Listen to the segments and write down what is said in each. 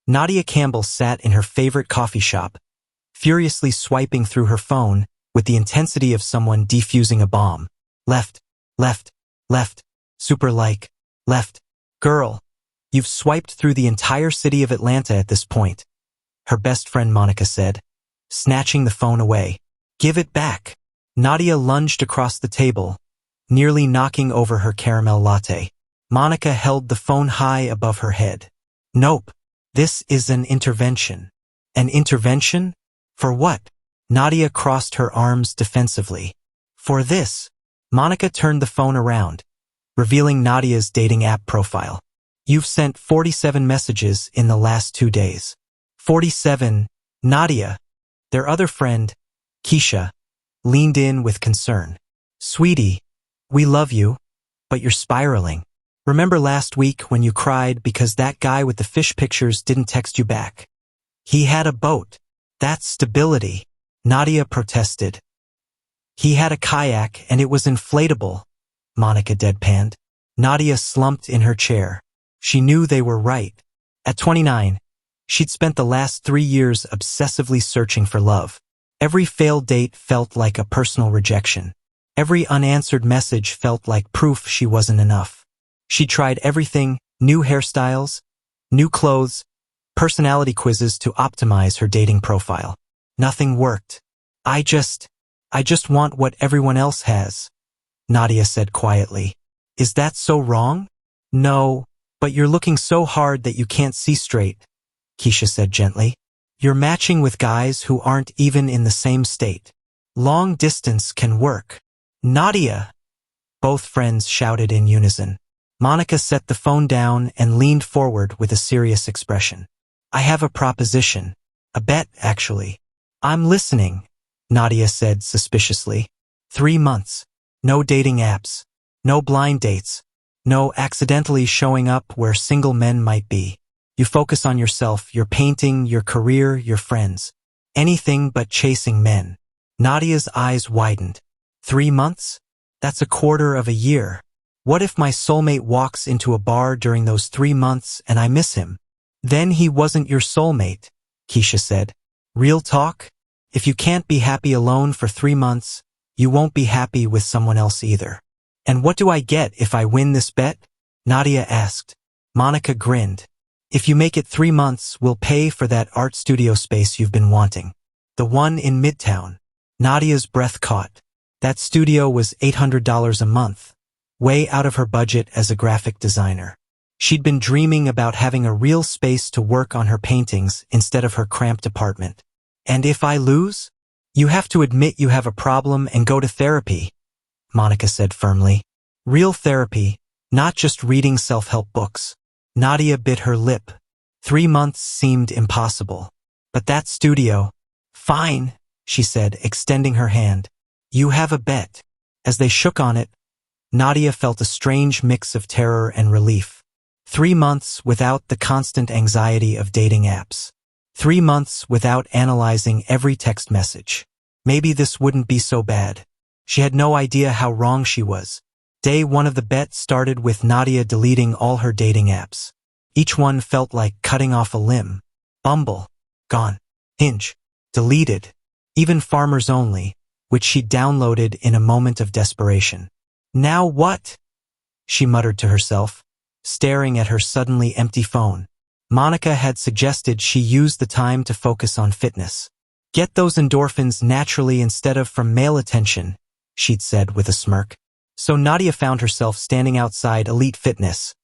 Nadia Campbell sat in her favorite coffee shop, furiously swiping through her phone with the intensity of someone defusing a bomb. Left, left, left, super like, left. Girl, you've swiped through the entire city of Atlanta at this point, her best friend Monica said, snatching the phone away. Give it back. Nadia lunged across the table, nearly knocking over her caramel latte. Monica held the phone high above her head. Nope. This is an intervention. An intervention? For what? Nadia crossed her arms defensively. For this. Monica turned the phone around, revealing Nadia's dating app profile. You've sent 47 messages in the last 2 days. 47. Nadia, their other friend, Keisha, leaned in with concern. Sweetie, we love you, but you're spiraling. Remember last week when you cried because that guy with the fish pictures didn't text you back? He had a boat. That's stability. Nadia protested. He had a kayak and it was inflatable, Monica deadpanned. Nadia slumped in her chair. She knew they were right. At 29, she'd spent the last 3 years obsessively searching for love. Every failed date felt like a personal rejection. Every unanswered message felt like proof she wasn't enough. She tried everything, new hairstyles, new clothes, personality quizzes to optimize her dating profile. Nothing worked. I just want what everyone else has, Nadia said quietly. Is that so wrong? No, but you're looking so hard that you can't see straight, Keisha said gently. You're matching with guys who aren't even in the same state. Long distance can work. Nadia! Both friends shouted in unison. Monica set the phone down and leaned forward with a serious expression. I have a proposition. A bet, actually. I'm listening, Nadia said suspiciously. 3 months. No dating apps. No blind dates. No accidentally showing up where single men might be. You focus on yourself, your painting, your career, your friends. Anything but chasing men. Nadia's eyes widened. 3 months? That's a quarter of a year. What if my soulmate walks into a bar during those 3 months and I miss him? Then he wasn't your soulmate, Keisha said. Real talk? If you can't be happy alone for 3 months, you won't be happy with someone else either. And what do I get if I win this bet? Nadia asked. Monica grinned. If you make it 3 months, we'll pay for that art studio space you've been wanting. The one in Midtown. Nadia's breath caught. That studio was $800 a month, way out of her budget as a graphic designer. She'd been dreaming about having a real space to work on her paintings instead of her cramped apartment. And if I lose? You have to admit you have a problem and go to therapy, Monica said firmly. Real therapy, not just reading self-help books. Nadia bit her lip. 3 months seemed impossible. But that studio. Fine, she said, extending her hand. You have a bet. As they shook on it, Nadia felt a strange mix of terror and relief. 3 months without the constant anxiety of dating apps. 3 months without analyzing every text message. Maybe this wouldn't be so bad. She had no idea how wrong she was. Day 1 of the bet started with Nadia deleting all her dating apps. Each one felt like cutting off a limb. Bumble, gone. Hinge, deleted. Even Farmers Only, which she downloaded in a moment of desperation. Now what? She muttered to herself, staring at her suddenly empty phone. Monica had suggested she use the time to focus on fitness. Get those endorphins naturally instead of from male attention, she'd said with a smirk. So Nadia found herself standing outside Elite Fitness,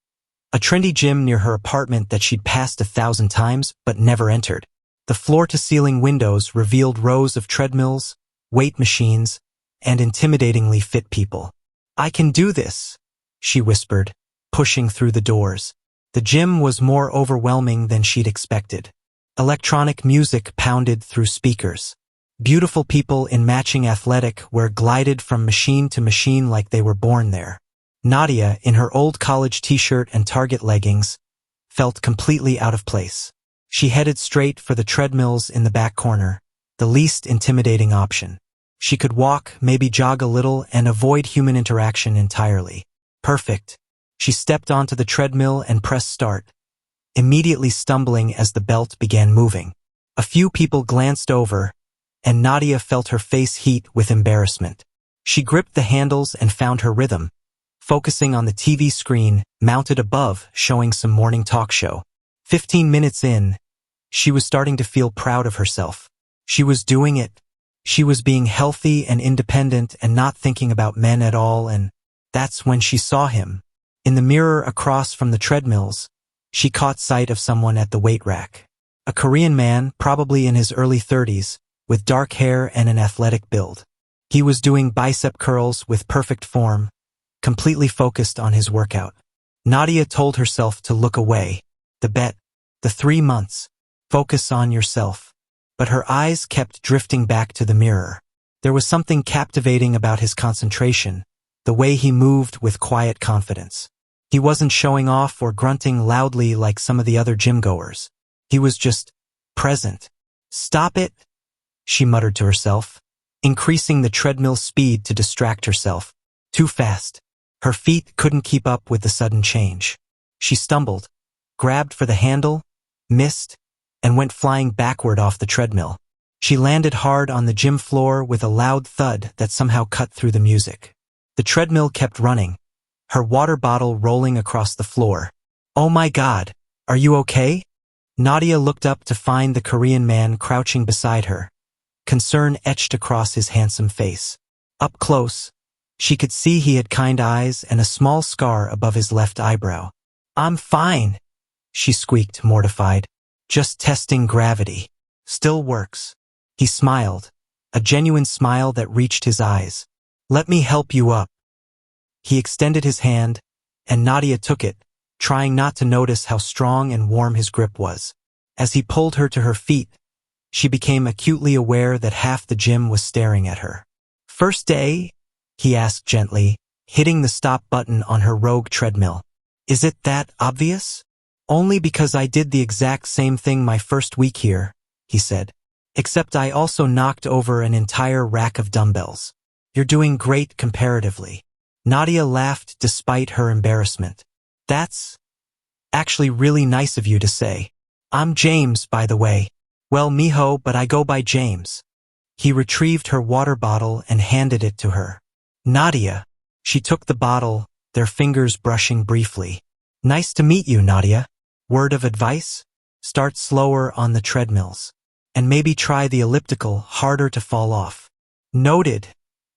a trendy gym near her apartment that she'd passed 1,000 times but never entered. The floor-to-ceiling windows revealed rows of treadmills, weight machines, and intimidatingly fit people. I can do this, she whispered, pushing through the doors. The gym was more overwhelming than she'd expected. Electronic music pounded through speakers. Beautiful people in matching athletic wear glided from machine to machine like they were born there. Nadia, in her old college t-shirt and Target leggings, felt completely out of place. She headed straight for the treadmills in the back corner, the least intimidating option. She could walk, maybe jog a little, and avoid human interaction entirely. Perfect. She stepped onto the treadmill and pressed start, immediately stumbling as the belt began moving. A few people glanced over, and Nadia felt her face heat with embarrassment. She gripped the handles and found her rhythm, focusing on the TV screen mounted above showing some morning talk show. 15 minutes in, she was starting to feel proud of herself. She was doing it. She was being healthy and independent and not thinking about men at all, and that's when she saw him. In the mirror across from the treadmills, she caught sight of someone at the weight rack. A Korean man, probably in his early 30s, with dark hair and an athletic build. He was doing bicep curls with perfect form, completely focused on his workout. Nadia told herself to look away. The bet, the 3 months, focus on yourself. But her eyes kept drifting back to the mirror. There was something captivating about his concentration, the way he moved with quiet confidence. He wasn't showing off or grunting loudly like some of the other gym-goers. He was just present. "Stop it," she muttered to herself, increasing the treadmill speed to distract herself. Too fast. Her feet couldn't keep up with the sudden change. She stumbled, grabbed for the handle, missed, and went flying backward off the treadmill. She landed hard on the gym floor with a loud thud that somehow cut through the music. The treadmill kept running, her water bottle rolling across the floor. "Oh my God, are you okay?" Nadia looked up to find the Korean man crouching beside her, concern etched across his handsome face. Up close, she could see he had kind eyes and a small scar above his left eyebrow. "I'm fine," she squeaked, mortified. "Just testing gravity. Still works." He smiled, a genuine smile that reached his eyes. "Let me help you up." He extended his hand, and Nadia took it, trying not to notice how strong and warm his grip was. As he pulled her to her feet, she became acutely aware that half the gym was staring at her. "First day?" he asked gently, hitting the stop button on her rogue treadmill. "Is it that obvious?" "Only because I did the exact same thing my first week here," he said. "Except I also knocked over an entire rack of dumbbells. You're doing great comparatively." Nadia laughed despite her embarrassment. "That's actually really nice of you to say. I'm James, by the way." "Well, mijo, but I go by James." He retrieved her water bottle and handed it to her. "Nadia." She took the bottle, their fingers brushing briefly. "Nice to meet you, Nadia. Word of advice? Start slower on the treadmills. And maybe try the elliptical, harder to fall off." "Noted,"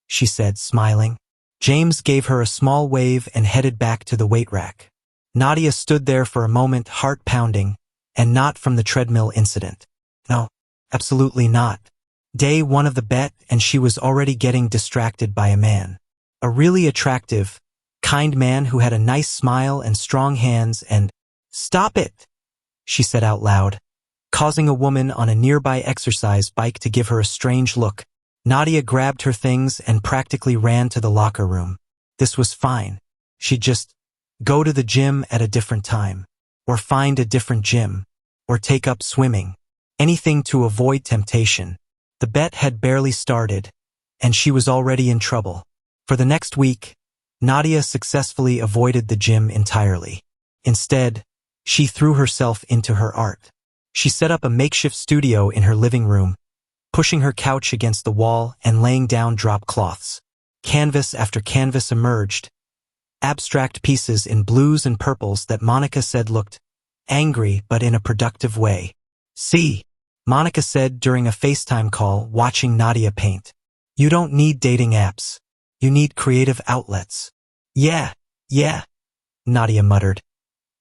she said, smiling. James gave her a small wave and headed back to the weight rack. Nadia stood there for a moment, heart pounding, and not from the treadmill incident. No, absolutely not. Day 1 of the bet, and she was already getting distracted by a man. A really attractive, kind man who had a nice smile and strong hands and, "Stop it," she said out loud, causing a woman on a nearby exercise bike to give her a strange look. Nadia grabbed her things and practically ran to the locker room. This was fine. She'd just go to the gym at a different time, or find a different gym, or take up swimming. Anything to avoid temptation. The bet had barely started, and she was already in trouble. For the next week, Nadia successfully avoided the gym entirely. Instead, she threw herself into her art. She set up a makeshift studio in her living room, pushing her couch against the wall and laying down drop cloths. Canvas after canvas emerged, abstract pieces in blues and purples that Monica said looked angry but in a productive way. "See," Monica said during a FaceTime call watching Nadia paint. "You don't need dating apps. You need creative outlets." Yeah, Nadia muttered,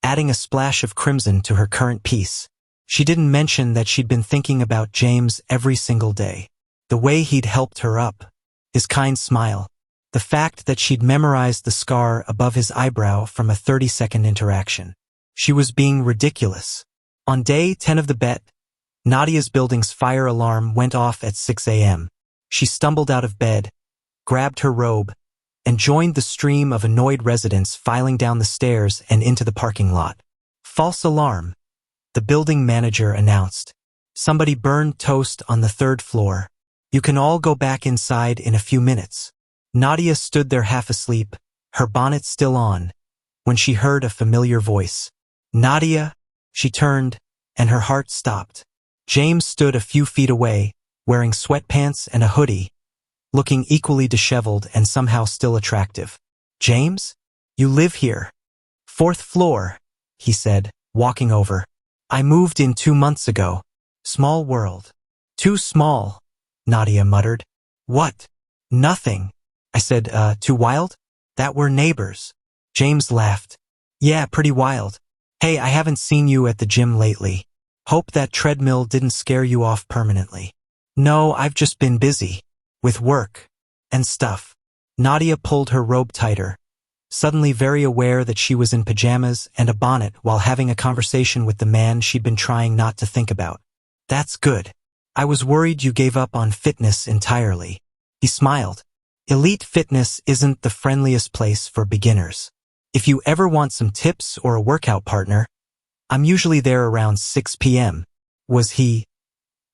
adding a splash of crimson to her current piece. She didn't mention that she'd been thinking about James every single day. The way he'd helped her up, his kind smile, the fact that she'd memorized the scar above his eyebrow from a 30-second interaction. She was being ridiculous. On day 10 of the bet, Nadia's building's fire alarm went off at 6 a.m. She stumbled out of bed, grabbed her robe, and joined the stream of annoyed residents filing down the stairs and into the parking lot. "False alarm," the building manager announced. "Somebody burned toast on the 3rd floor. You can all go back inside in a few minutes." Nadia stood there half asleep, her bonnet still on, when she heard a familiar voice. "Nadia?" She turned, and her heart stopped. James stood a few feet away, wearing sweatpants and a hoodie, looking equally disheveled and somehow still attractive. "James? You live here?" "Fourth floor," he said, walking over. "I moved in 2 months ago." "Small world." "Too small," Nadia muttered. "What?" "Nothing." I said, too wild?" "That we're neighbors." James laughed. "Yeah, pretty wild. Hey, I haven't seen you at the gym lately. Hope that treadmill didn't scare you off permanently." "No, I've just been busy. With work. And stuff." Nadia pulled her robe tighter, suddenly very aware that she was in pajamas and a bonnet while having a conversation with the man she'd been trying not to think about. "That's good. I was worried you gave up on fitness entirely." He smiled. "Elite fitness isn't the friendliest place for beginners. If you ever want some tips or a workout partner, I'm usually there around 6 p.m. Was he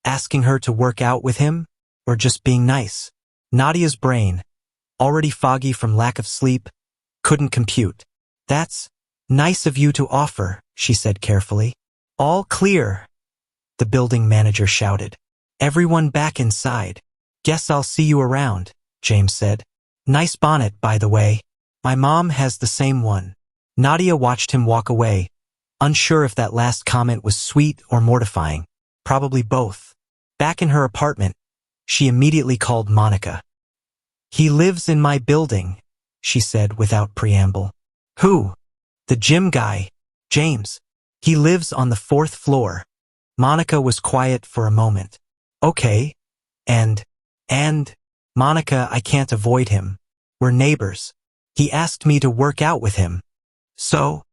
asking her to work out with him, or just being nice? Nadia's brain, already foggy from lack of sleep, couldn't compute. "That's nice of you to offer," she said carefully. "All clear," the building manager shouted. "Everyone back inside. Guess I'll see you around," James said. "Nice bonnet, by the way. My mom has the same one." Nadia watched him walk away, unsure if that last comment was sweet or mortifying. Probably both. Back in her apartment, she immediately called Monica. "He lives in my building," she said without preamble. "Who?" "The gym guy. James. He lives on the 4th floor. Monica was quiet for a moment. "Okay. And, Monica, I can't avoid him. We're neighbors. He asked me to work out with him. So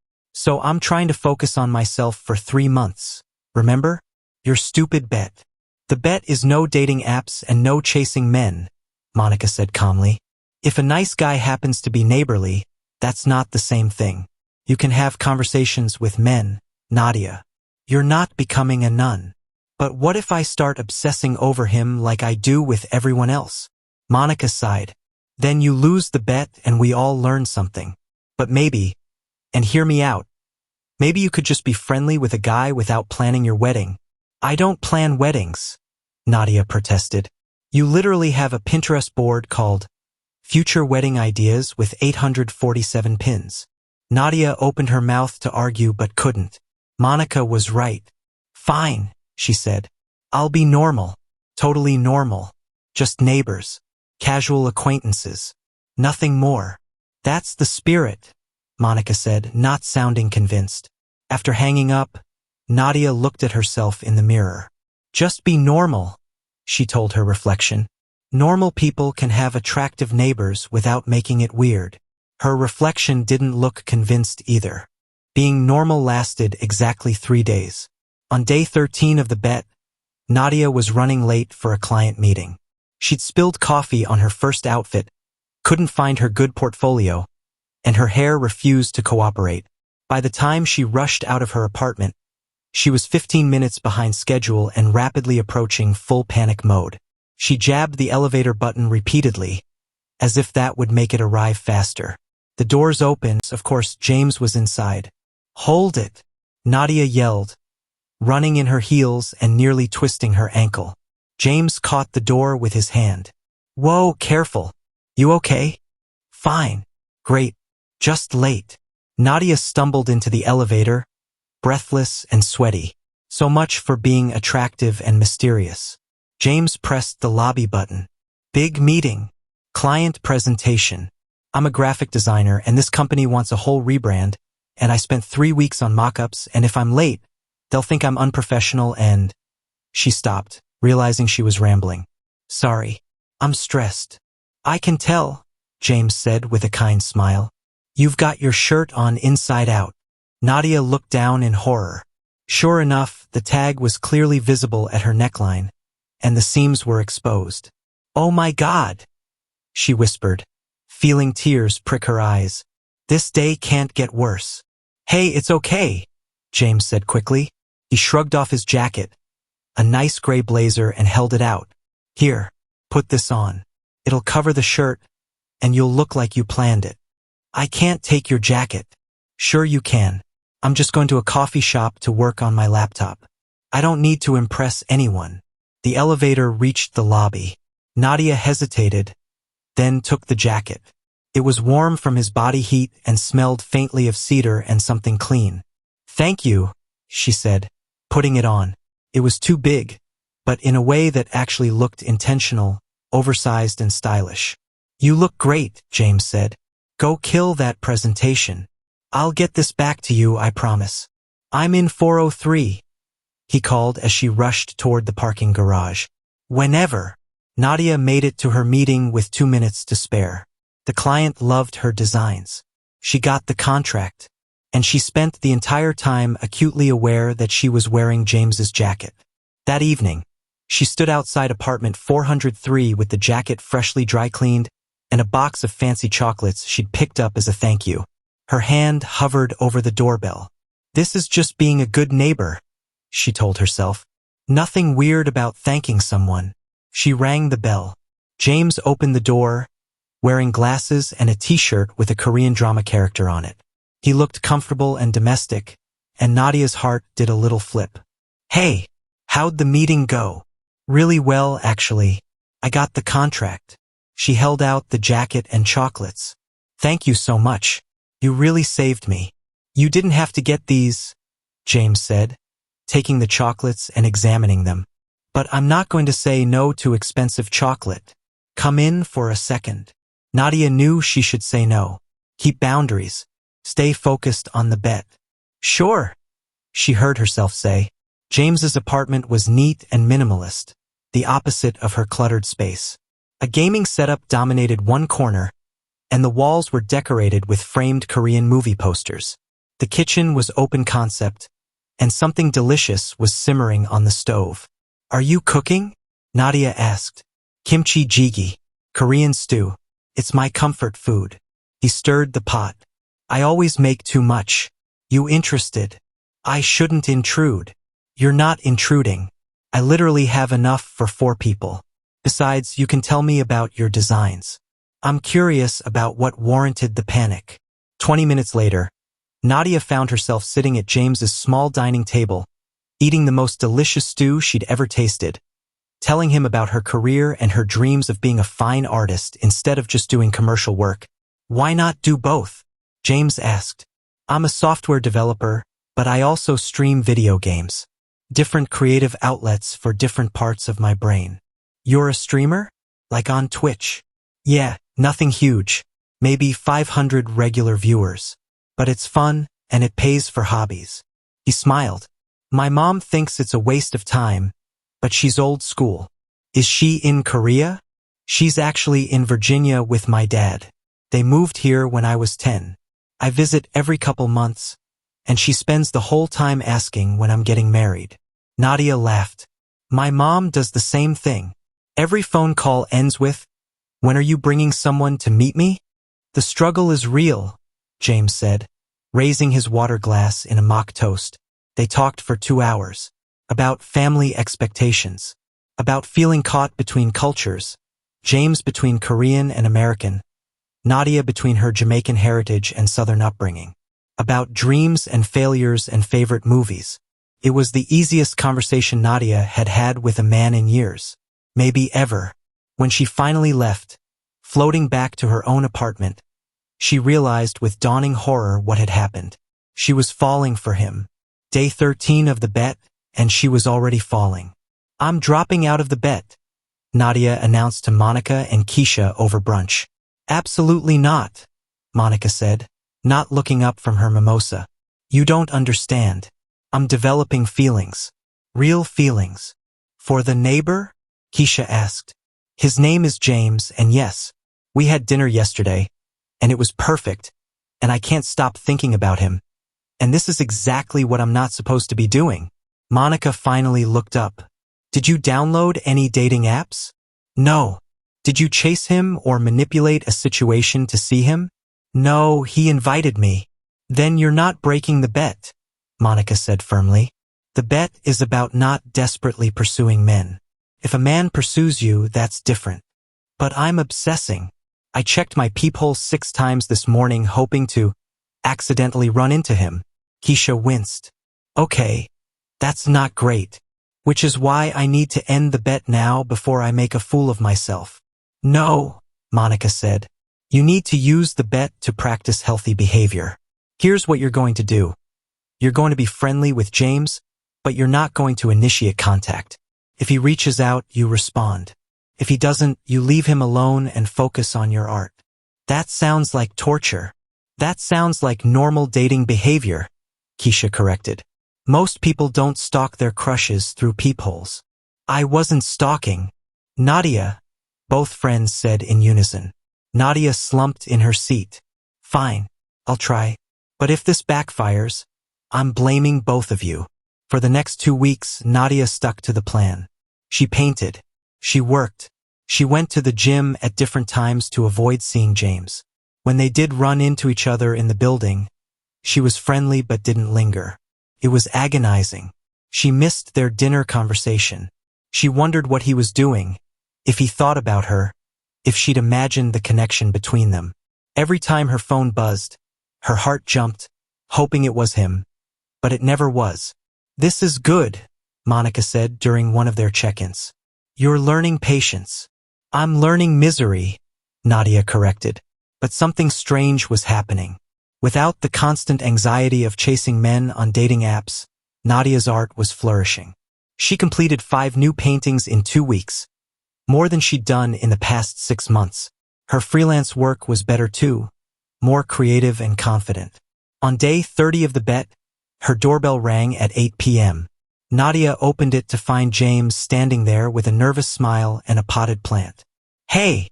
I'm trying to focus on myself for 3 months. Remember? Your stupid bet." "The bet is no dating apps and no chasing men," Monica said calmly. "If a nice guy happens to be neighborly, that's not the same thing. You can have conversations with men, Nadia. You're not becoming a nun." "But what if I start obsessing over him like I do with everyone else?" Monica sighed. "Then you lose the bet and we all learn something. But maybe, and hear me out, maybe you could just be friendly with a guy without planning your wedding." "I don't plan weddings," Nadia protested. "You literally have a Pinterest board called Future Wedding Ideas with 847 pins." Nadia opened her mouth to argue but couldn't. Monica was right. "Fine," she said. "I'll be normal. Totally normal. Just neighbors. Casual acquaintances. Nothing more." "That's the spirit," Monica said, not sounding convinced. After hanging up, Nadia looked at herself in the mirror. "Just be normal," she told her reflection. "Normal people can have attractive neighbors without making it weird." Her reflection didn't look convinced either. Being normal lasted exactly 3 days. On day 13 of the bet, Nadia was running late for a client meeting. She'd spilled coffee on her first outfit, couldn't find her good portfolio, and her hair refused to cooperate. By the time she rushed out of her apartment, she was 15 minutes behind schedule and rapidly approaching full panic mode. She jabbed the elevator button repeatedly, as if that would make it arrive faster. The doors opened. Of course, James was inside. "Hold it," Nadia yelled, running in her heels and nearly twisting her ankle. James caught the door with his hand. "Whoa, careful. You okay?" "Fine. Great. Just late." Nadia stumbled into the elevator, breathless and sweaty. So much for being attractive and mysterious. James pressed the lobby button. "Big meeting. Client presentation. I'm a graphic designer and this company wants a whole rebrand, and I spent 3 weeks on mock-ups, and if I'm late, they'll think I'm unprofessional and..." She stopped, realizing she was rambling. "Sorry. I'm stressed." "I can tell," James said with a kind smile. "You've got your shirt on inside out." Nadia looked down in horror. Sure enough, the tag was clearly visible at her neckline, and the seams were exposed. "Oh my God," she whispered, feeling tears prick her eyes. "This day can't get worse." "Hey, it's okay," James said quickly. He shrugged off his jacket, a nice gray blazer, and held it out. "Here, put this on. It'll cover the shirt, and you'll look like you planned it." "I can't take your jacket." "Sure you can. I'm just going to a coffee shop to work on my laptop. I don't need to impress anyone. The elevator reached the lobby. Nadia hesitated, then took the jacket. It was warm from his body heat and smelled faintly of cedar and something clean. "Thank you," she said, putting it on. It was too big, but in a way that actually looked intentional, oversized and stylish. "You look great," James said. "Go kill that presentation. I'll get this back to you, I promise." "I'm in 403, he called as she rushed toward the parking garage. "Whenever." Nadia made it to her meeting with 2 minutes to spare. The client loved her designs. She got the contract, and she spent the entire time acutely aware that she was wearing James's jacket. That evening, she stood outside apartment 403 with the jacket freshly dry cleaned and a box of fancy chocolates she'd picked up as a thank you. Her hand hovered over the doorbell. "This is just being a good neighbor," she told herself. "Nothing weird about thanking someone." She rang the bell. James opened the door, wearing glasses and a t-shirt with a Korean drama character on it. He looked comfortable and domestic, and Nadia's heart did a little flip. "Hey, how'd the meeting go?" "Really well, actually. I got the contract." She held out the jacket and chocolates. "Thank you so much. You really saved me." "You didn't have to get these," James said, taking the chocolates and examining them. "But I'm not going to say no to expensive chocolate. Come in for a second." Nadia knew she should say no. Keep boundaries. Stay focused on the bet. "Sure," she heard herself say. James's apartment was neat and minimalist, the opposite of her cluttered space. A gaming setup dominated one corner, and the walls were decorated with framed Korean movie posters. The kitchen was open concept, and something delicious was simmering on the stove. "Are you cooking?" Nadia asked. "Kimchi jjigae, Korean stew. It's my comfort food." He stirred the pot. "I always make too much. You interested?" "I shouldn't intrude." "You're not intruding. I literally have enough for 4 people. Besides, you can tell me about your designs. I'm curious about what warranted the panic." 20 minutes later, Nadia found herself sitting at James's small dining table, eating the most delicious stew she'd ever tasted, telling him about her career and her dreams of being a fine artist instead of just doing commercial work. "Why not do both?" James asked. "I'm a software developer, but I also stream video games. Different creative outlets for different parts of my brain." "You're a streamer? Like on Twitch?" "Yeah, nothing huge. Maybe 500 regular viewers. But it's fun, and it pays for hobbies." He smiled. "My mom thinks it's a waste of time, but she's old school." "Is she in Korea?" "She's actually in Virginia with my dad. They moved here when I was 10. I visit every couple months, and she spends the whole time asking when I'm getting married." Nadia laughed. "My mom does the same thing. Every phone call ends with, 'When are you bringing someone to meet me?'" "The struggle is real," James said, raising his water glass in a mock toast. They talked for 2 hours. About family expectations. About feeling caught between cultures. James between Korean and American. Nadia between her Jamaican heritage and Southern upbringing. About dreams and failures and favorite movies. It was the easiest conversation Nadia had had with a man in years. Maybe ever. When she finally left, floating back to her own apartment, she realized with dawning horror what had happened. She was falling for him. Day 13 of the bet, and she was already falling. "I'm dropping out of the bet," Nadia announced to Monica and Keisha over brunch. "Absolutely not," Monica said, not looking up from her mimosa. "You don't understand. I'm developing feelings. Real feelings." "For the neighbor?" Keisha asked. "His name is James, and yes, we had dinner yesterday, and it was perfect, and I can't stop thinking about him. And this is exactly what I'm not supposed to be doing." Monica finally looked up. "Did you download any dating apps?" "No." "Did you chase him or manipulate a situation to see him?" "No, he invited me." "Then you're not breaking the bet," Monica said firmly. "The bet is about not desperately pursuing men. If a man pursues you, that's different. But I'm obsessing. I checked my peephole 6 times this morning hoping to accidentally run into him." Keisha winced. Okay, that's not great. Which is why I need to end the bet now before I make a fool of myself. No, Monica said. You need to use the bet to practice healthy behavior. Here's what you're going to do. You're going to be friendly with James, but you're not going to initiate contact. If he reaches out, you respond. If he doesn't, you leave him alone and focus on your art. That sounds like torture. That sounds like normal dating behavior, Keisha corrected. Most people don't stalk their crushes through peepholes. I wasn't stalking. Nadia, both friends said in unison. Nadia slumped in her seat. Fine, I'll try. But if this backfires, I'm blaming both of you. For the next 2 weeks, Nadia stuck to the plan. She painted. She worked. She went to the gym at different times to avoid seeing James. When they did run into each other in the building, she was friendly but didn't linger. It was agonizing. She missed their dinner conversation. She wondered what he was doing, if he thought about her, if she'd imagined the connection between them. Every time her phone buzzed, her heart jumped, hoping it was him. But it never was. This is good, Monica said during one of their check-ins. You're learning patience. I'm learning misery, Nadia corrected. But something strange was happening. Without the constant anxiety of chasing men on dating apps, Nadia's art was flourishing. She completed 5 new paintings in 2 weeks, more than she'd done in the past 6 months. Her freelance work was better too, more creative and confident. On day 30 of the bet, her doorbell rang at 8 p.m. Nadia opened it to find James standing there with a nervous smile and a potted plant. Hey,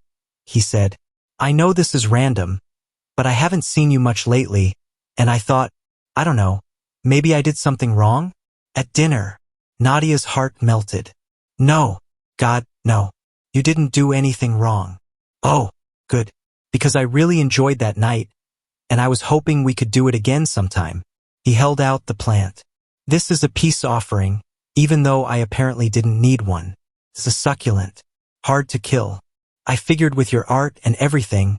he said, I know this is random, but I haven't seen you much lately, and I thought, I don't know, maybe I did something wrong? At dinner, Nadia's heart melted. No, God, no. You didn't do anything wrong. Oh, good. Because I really enjoyed that night, and I was hoping we could do it again sometime. He held out the plant. This is a peace offering, even though I apparently didn't need one. It's a succulent. Hard to kill. I figured with your art and everything,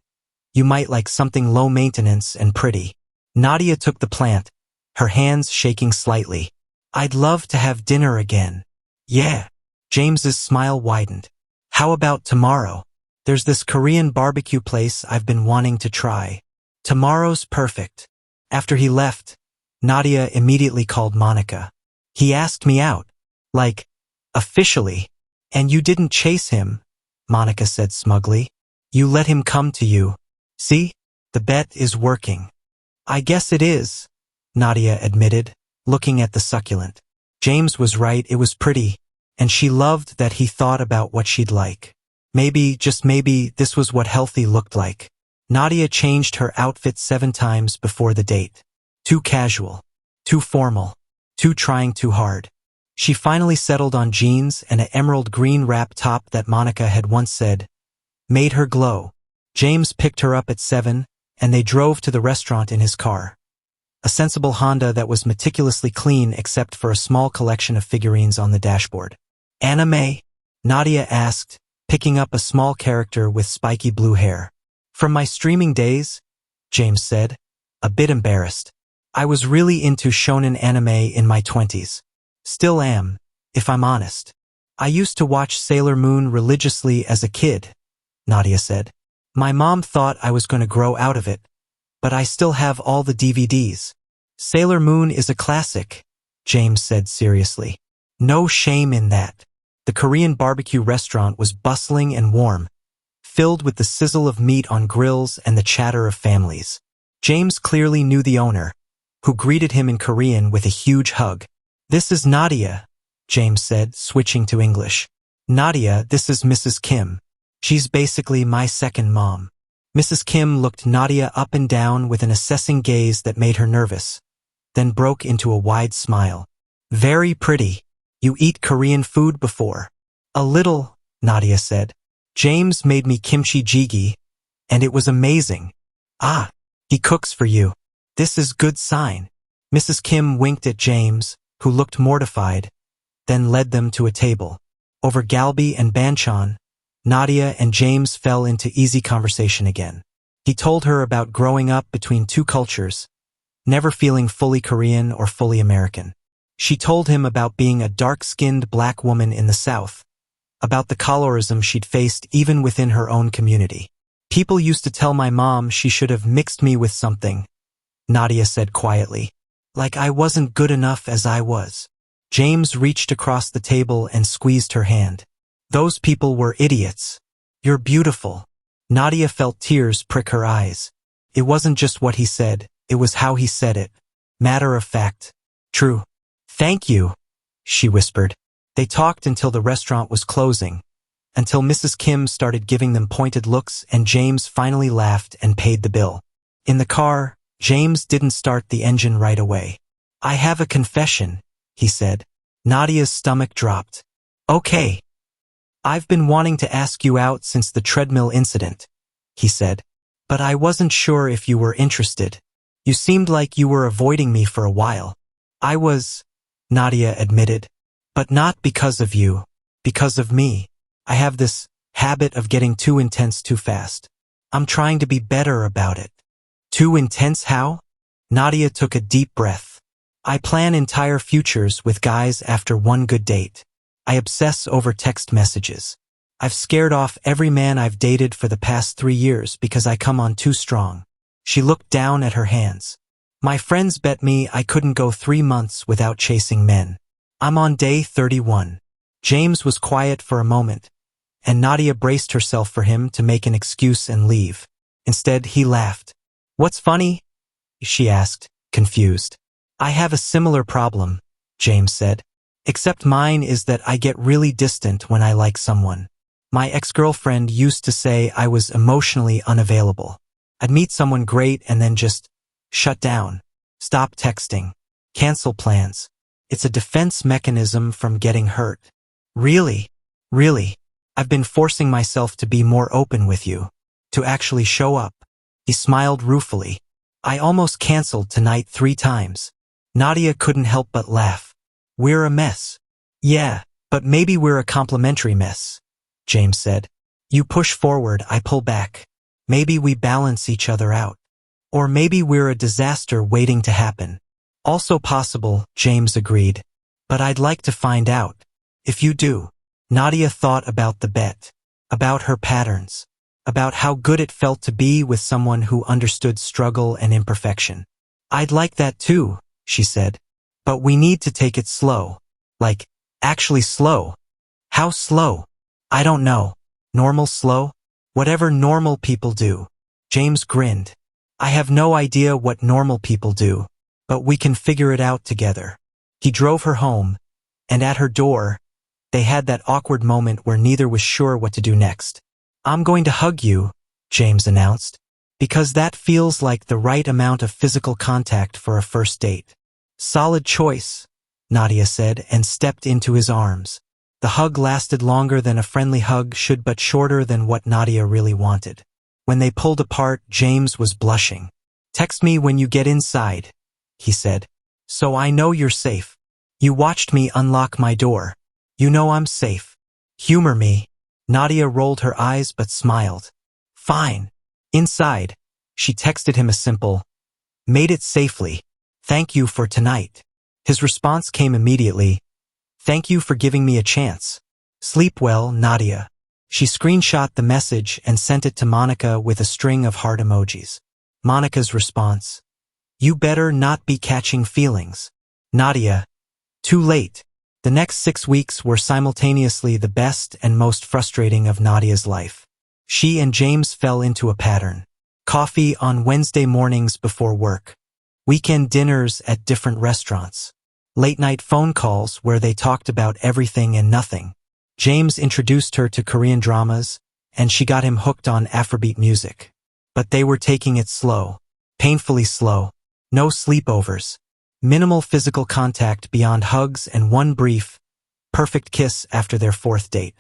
you might like something low maintenance and pretty. Nadia took the plant, her hands shaking slightly. I'd love to have dinner again. Yeah. James's smile widened. How about tomorrow? There's this Korean barbecue place I've been wanting to try. Tomorrow's perfect. After he left, Nadia immediately called Monica. He asked me out. Like, officially. And you didn't chase him, Monica said smugly. You let him come to you. See? The bet is working. I guess it is, Nadia admitted, looking at the succulent. James was right, it was pretty, and she loved that he thought about what she'd like. Maybe, just maybe, this was what healthy looked like. Nadia changed her outfit 7 times before the date. Too casual. Too formal. Too trying too hard. She finally settled on jeans and an emerald green wrap top that Monica had once said made her glow. James picked her up at 7, and they drove to the restaurant in his car. A sensible Honda that was meticulously clean except for a small collection of figurines on the dashboard. Anime? Nadia asked, picking up a small character with spiky blue hair. From my streaming days, James said, a bit embarrassed. I was really into shonen anime in my 20s. Still am, if I'm honest. I used to watch Sailor Moon religiously as a kid, Nadia said. My mom thought I was going to grow out of it, but I still have all the DVDs. Sailor Moon is a classic, James said seriously. No shame in that. The Korean barbecue restaurant was bustling and warm, filled with the sizzle of meat on grills and the chatter of families. James clearly knew the owner, who greeted him in Korean with a huge hug. This is Nadia, James said, switching to English. Nadia, this is Mrs. Kim. She's basically my second mom. Mrs. Kim looked Nadia up and down with an assessing gaze that made her nervous, then broke into a wide smile. Very pretty. You eat Korean food before? A little, Nadia said. James made me kimchi jjigae, and it was amazing. Ah, he cooks for you. This is good sign. Mrs. Kim winked at James, who looked mortified, then led them to a table. Over galbi and banchan, Nadia and James fell into easy conversation again. He told her about growing up between 2 cultures, never feeling fully Korean or fully American. She told him about being a dark-skinned black woman in the South, about the colorism she'd faced even within her own community. People used to tell my mom she should have mixed me with something, Nadia said quietly. Like I wasn't good enough as I was. James reached across the table and squeezed her hand. Those people were idiots. You're beautiful. Nadia felt tears prick her eyes. It wasn't just what he said, it was how he said it. Matter of fact. True. Thank you, she whispered. They talked until the restaurant was closing, until Mrs. Kim started giving them pointed looks and James finally laughed and paid the bill. In the car, James didn't start the engine right away. I have a confession, he said. Nadia's stomach dropped. Okay. I've been wanting to ask you out since the treadmill incident, he said. But I wasn't sure if you were interested. You seemed like you were avoiding me for a while. I was, Nadia admitted. But not because of you. Because of me. I have this habit of getting too intense too fast. I'm trying to be better about it. Too intense how? Nadia took a deep breath. I plan entire futures with guys after one good date. I obsess over text messages. I've scared off every man I've dated for the past 3 years because I come on too strong. She looked down at her hands. My friends bet me I couldn't go 3 months without chasing men. I'm on day 31. James was quiet for a moment, and Nadia braced herself for him to make an excuse and leave. Instead, he laughed. What's funny? She asked, confused. I have a similar problem, James said. Except mine is that I get really distant when I like someone. My ex-girlfriend used to say I was emotionally unavailable. I'd meet someone great and then just shut down, stop texting, cancel plans. It's a defense mechanism from getting hurt. Really? I've been forcing myself to be more open with you, to actually show up. He smiled ruefully. I almost canceled tonight 3 times. Nadia couldn't help but laugh. We're a mess. Yeah, but maybe we're a complementary mess, James said. You push forward, I pull back. Maybe we balance each other out. Or maybe we're a disaster waiting to happen. Also possible, James agreed. But I'd like to find out. If you do. Nadia thought about the bet. About her patterns. About how good it felt to be with someone who understood struggle and imperfection. I'd like that too, she said. But we need to take it slow. Like, actually slow. How slow? I don't know. Normal slow? Whatever normal people do. James grinned. I have no idea what normal people do, but we can figure it out together. He drove her home, and at her door, they had that awkward moment where neither was sure what to do next. I'm going to hug you, James announced, because that feels like the right amount of physical contact for a first date. Solid choice, Nadia said and stepped into his arms. The hug lasted longer than a friendly hug should but shorter than what Nadia really wanted. When they pulled apart, James was blushing. Text me when you get inside, he said. So I know you're safe. You watched me unlock my door. You know I'm safe. Humor me. Nadia rolled her eyes but smiled. Fine. Inside. She texted him a simple, made it safely. Thank you for tonight. His response came immediately. Thank you for giving me a chance. Sleep well, Nadia. She screenshot the message and sent it to Monica with a string of heart emojis. Monica's response. You better not be catching feelings. Nadia. Too late. The next 6 weeks were simultaneously the best and most frustrating of Nadia's life. She and James fell into a pattern. Coffee on Wednesday mornings before work. Weekend dinners at different restaurants. Late-night phone calls where they talked about everything and nothing. James introduced her to Korean dramas, and she got him hooked on Afrobeat music. But they were taking it slow. Painfully slow. No sleepovers. Minimal physical contact beyond hugs and one brief, perfect kiss after their 4th date.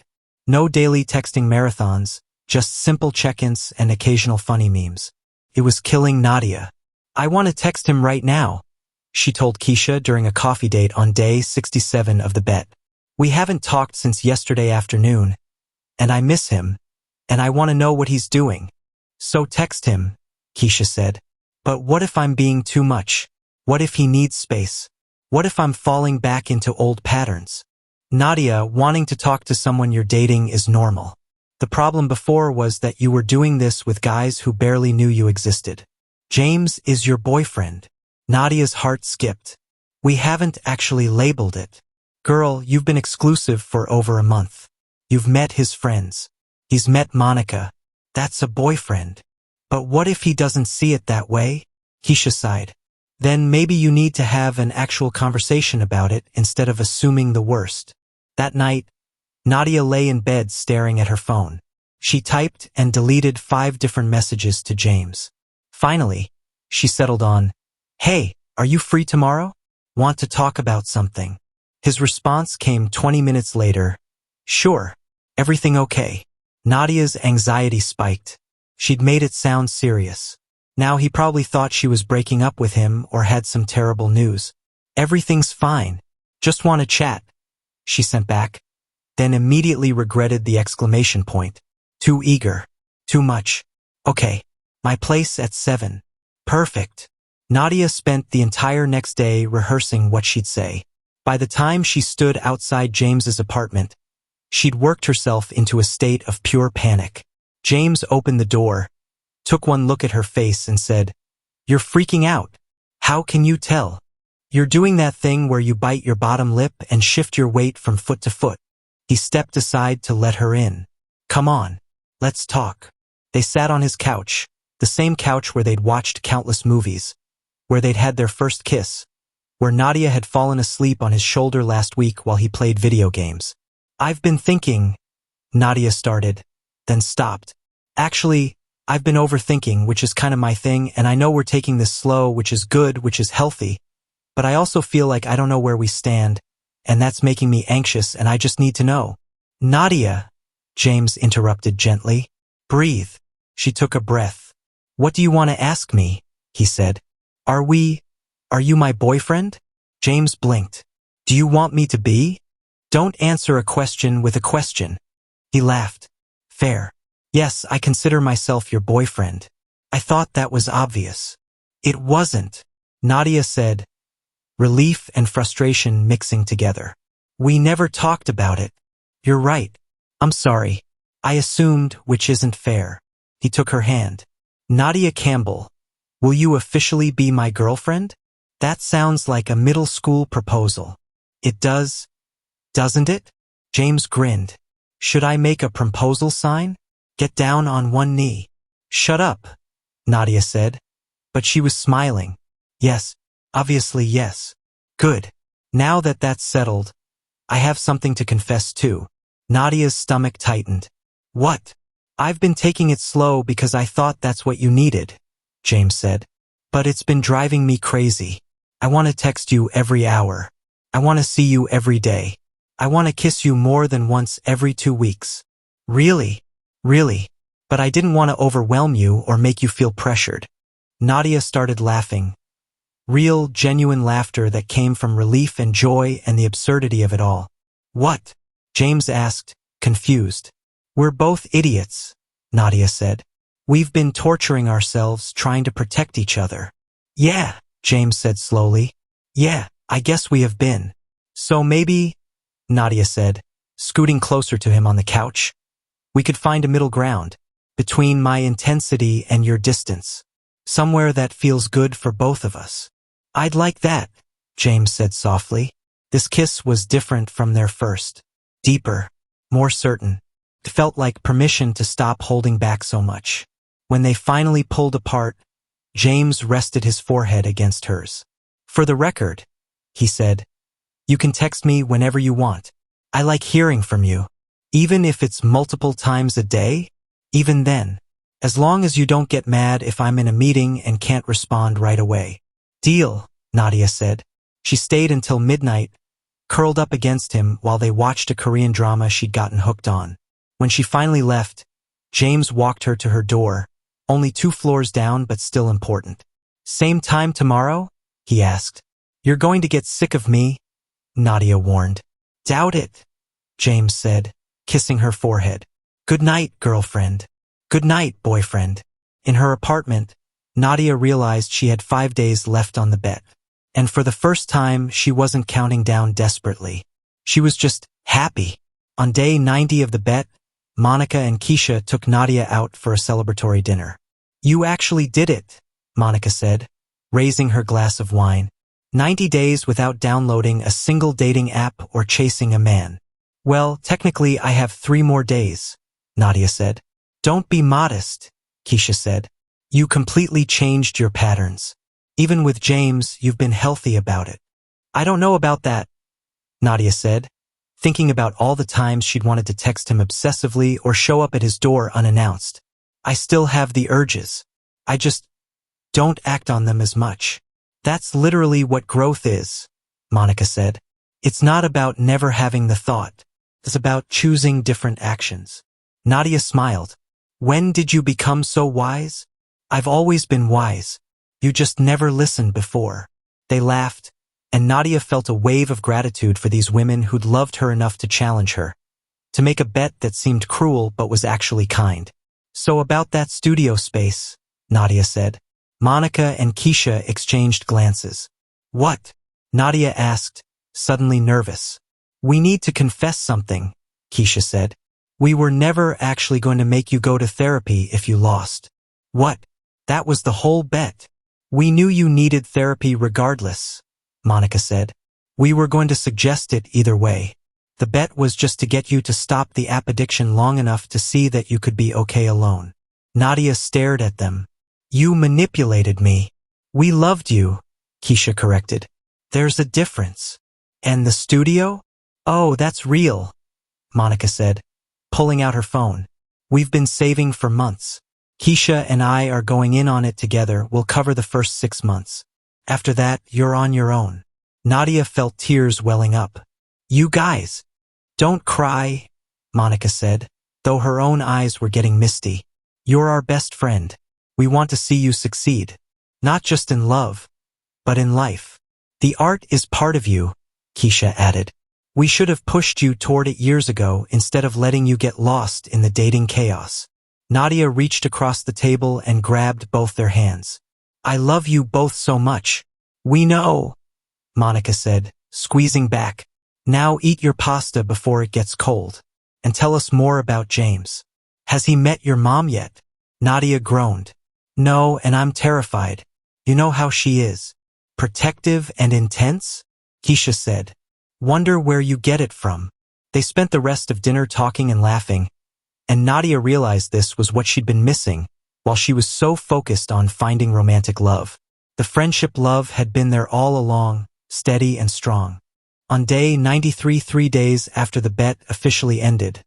No daily texting marathons, just simple check-ins and occasional funny memes. It was killing Nadia. I want to text him right now, she told Keisha during a coffee date on day 67 of the bet. We haven't talked since yesterday afternoon, and I miss him, and I want to know what he's doing. So text him, Keisha said. But what if I'm being too much? What if he needs space? What if I'm falling back into old patterns? Nadia, wanting to talk to someone you're dating is normal. The problem before was that you were doing this with guys who barely knew you existed. James is your boyfriend. Nadia's heart skipped. We haven't actually labeled it. Girl, you've been exclusive for over a month. You've met his friends. He's met Monica. That's a boyfriend. But what if he doesn't see it that way? Keisha sighed. Then maybe you need to have an actual conversation about it instead of assuming the worst. That night, Nadia lay in bed staring at her phone. She typed and deleted 5 different messages to James. Finally, she settled on, "Hey, are you free tomorrow? Want to talk about something?" His response came 20 minutes later. "Sure. Everything okay?" Nadia's anxiety spiked. She'd made it sound serious. Now he probably thought she was breaking up with him or had some terrible news. "Everything's fine. Just want to chat," she sent back, then immediately regretted the exclamation point. Too eager. Too much. "Okay. My place at 7. Perfect." Nadia spent the entire next day rehearsing what she'd say. By the time she stood outside James's apartment, she'd worked herself into a state of pure panic. James opened the door, took one look at her face and said, "You're freaking out. How can you tell? You're doing that thing where you bite your bottom lip and shift your weight from foot to foot." He stepped aside to let her in. "Come on, let's talk." They sat on his couch, the same couch where they'd watched countless movies, where they'd had their first kiss, where Nadia had fallen asleep on his shoulder last week while he played video games. "I've been thinking," Nadia started, then stopped. "Actually, I've been overthinking, which is kind of my thing, and I know we're taking this slow, which is good, which is healthy, but I also feel like I don't know where we stand, and that's making me anxious, and I just need to know." "Nadia," James interrupted gently. "Breathe." She took a breath. "What do you want to ask me?" he said. Are you my boyfriend?" James blinked. "Do you want me to be?" "Don't answer a question with a question." He laughed. "Fair. Yes, I consider myself your boyfriend. I thought that was obvious." "It wasn't," Nadia said, relief and frustration mixing together. "We never talked about it." "You're right. I'm sorry. I assumed, which isn't fair." He took her hand. "Nadia Campbell, will you officially be my girlfriend?" That sounds like a middle school proposal. It does, doesn't it? James grinned. "Should I make a proposal sign? Get down on one knee." "Shut up," Nadia said, but she was smiling. "Yes, obviously yes." "Good. Now that that's settled, I have something to confess too." Nadia's stomach tightened. "What?" "I've been taking it slow because I thought that's what you needed," James said. "But it's been driving me crazy. I want to text you every hour. I want to see you every day. I want to kiss you more than once every 2 weeks. Really? Really? But I didn't want to overwhelm you or make you feel pressured." Nadia started laughing. Real, genuine laughter that came from relief and joy and the absurdity of it all. "What?" James asked, confused. "We're both idiots," Nadia said. "We've been torturing ourselves trying to protect each other." "Yeah," James said slowly. "Yeah, I guess we have been. So maybe," Nadia said, scooting closer to him on the couch, "we could find a middle ground, between my intensity and your distance. Somewhere that feels good for both of us." "I'd like that," James said softly. This kiss was different from their first. Deeper, more certain. It felt like permission to stop holding back so much. When they finally pulled apart, James rested his forehead against hers. "For the record," he said, "you can text me whenever you want. I like hearing from you. Even if it's multiple times a day, even then. As long as you don't get mad if I'm in a meeting and can't respond right away." "Deal," Nadia said. She stayed until midnight, curled up against him while they watched a Korean drama she'd gotten hooked on. When she finally left, James walked her to her door, only 2 floors down but still important. "Same time tomorrow?" he asked. "You're going to get sick of me," Nadia warned. "Doubt it," James said, kissing her forehead. "Good night, girlfriend." "Good night, boyfriend." In her apartment, Nadia realized she had 5 days left on the bet. And for the first time, she wasn't counting down desperately. She was just happy. On day 90 of the bet, Monica and Keisha took Nadia out for a celebratory dinner. "You actually did it," Monica said, raising her glass of wine. 90 days without downloading a single dating app or chasing a man. "Well, technically I have 3 more days," Nadia said. "Don't be modest," Keisha said. "You completely changed your patterns. Even with James, you've been healthy about it." "I don't know about that," Nadia said, thinking about all the times she'd wanted to text him obsessively or show up at his door unannounced. "I still have the urges. I just don't act on them as much." "That's literally what growth is," Monica said. "It's not about never having the thought. It's about choosing different actions." Nadia smiled. "When did you become so wise?" "I've always been wise. You just never listened before." They laughed, and Nadia felt a wave of gratitude for these women who'd loved her enough to challenge her, to make a bet that seemed cruel but was actually kind. "So about that studio space," Nadia said. Monica and Keisha exchanged glances. "What?" Nadia asked, suddenly nervous. "We need to confess something," Keisha said. "We were never actually going to make you go to therapy if you lost." "What? That was the whole bet." "We knew you needed therapy regardless," Monica said. "We were going to suggest it either way. The bet was just to get you to stop the app addiction long enough to see that you could be okay alone." Nadia stared at them. "You manipulated me." "We loved you," Keisha corrected. "There's a difference." "And the studio?" "Oh, that's real," Monica said, pulling out her phone. "We've been saving for months. Keisha and I are going in on it together. We'll cover the first 6 months. After that, you're on your own." Nadia felt tears welling up. "You guys, don't cry," Monica said, though her own eyes were getting misty. "You're our best friend. We want to see you succeed. Not just in love, but in life. The art is part of you," Keisha added. "We should have pushed you toward it years ago instead of letting you get lost in the dating chaos." Nadia reached across the table and grabbed both their hands. "I love you both so much." "We know," Monica said, squeezing back. "Now eat your pasta before it gets cold. And tell us more about James. Has he met your mom yet?" Nadia groaned. "No, and I'm terrified. You know how she is. Protective and intense?" Keisha said. "Wonder where you get it from." They spent the rest of dinner talking and laughing, and Nadia realized this was what she'd been missing while she was so focused on finding romantic love. The friendship love had been there all along, steady and strong. On day 93, 3 days after the bet officially ended,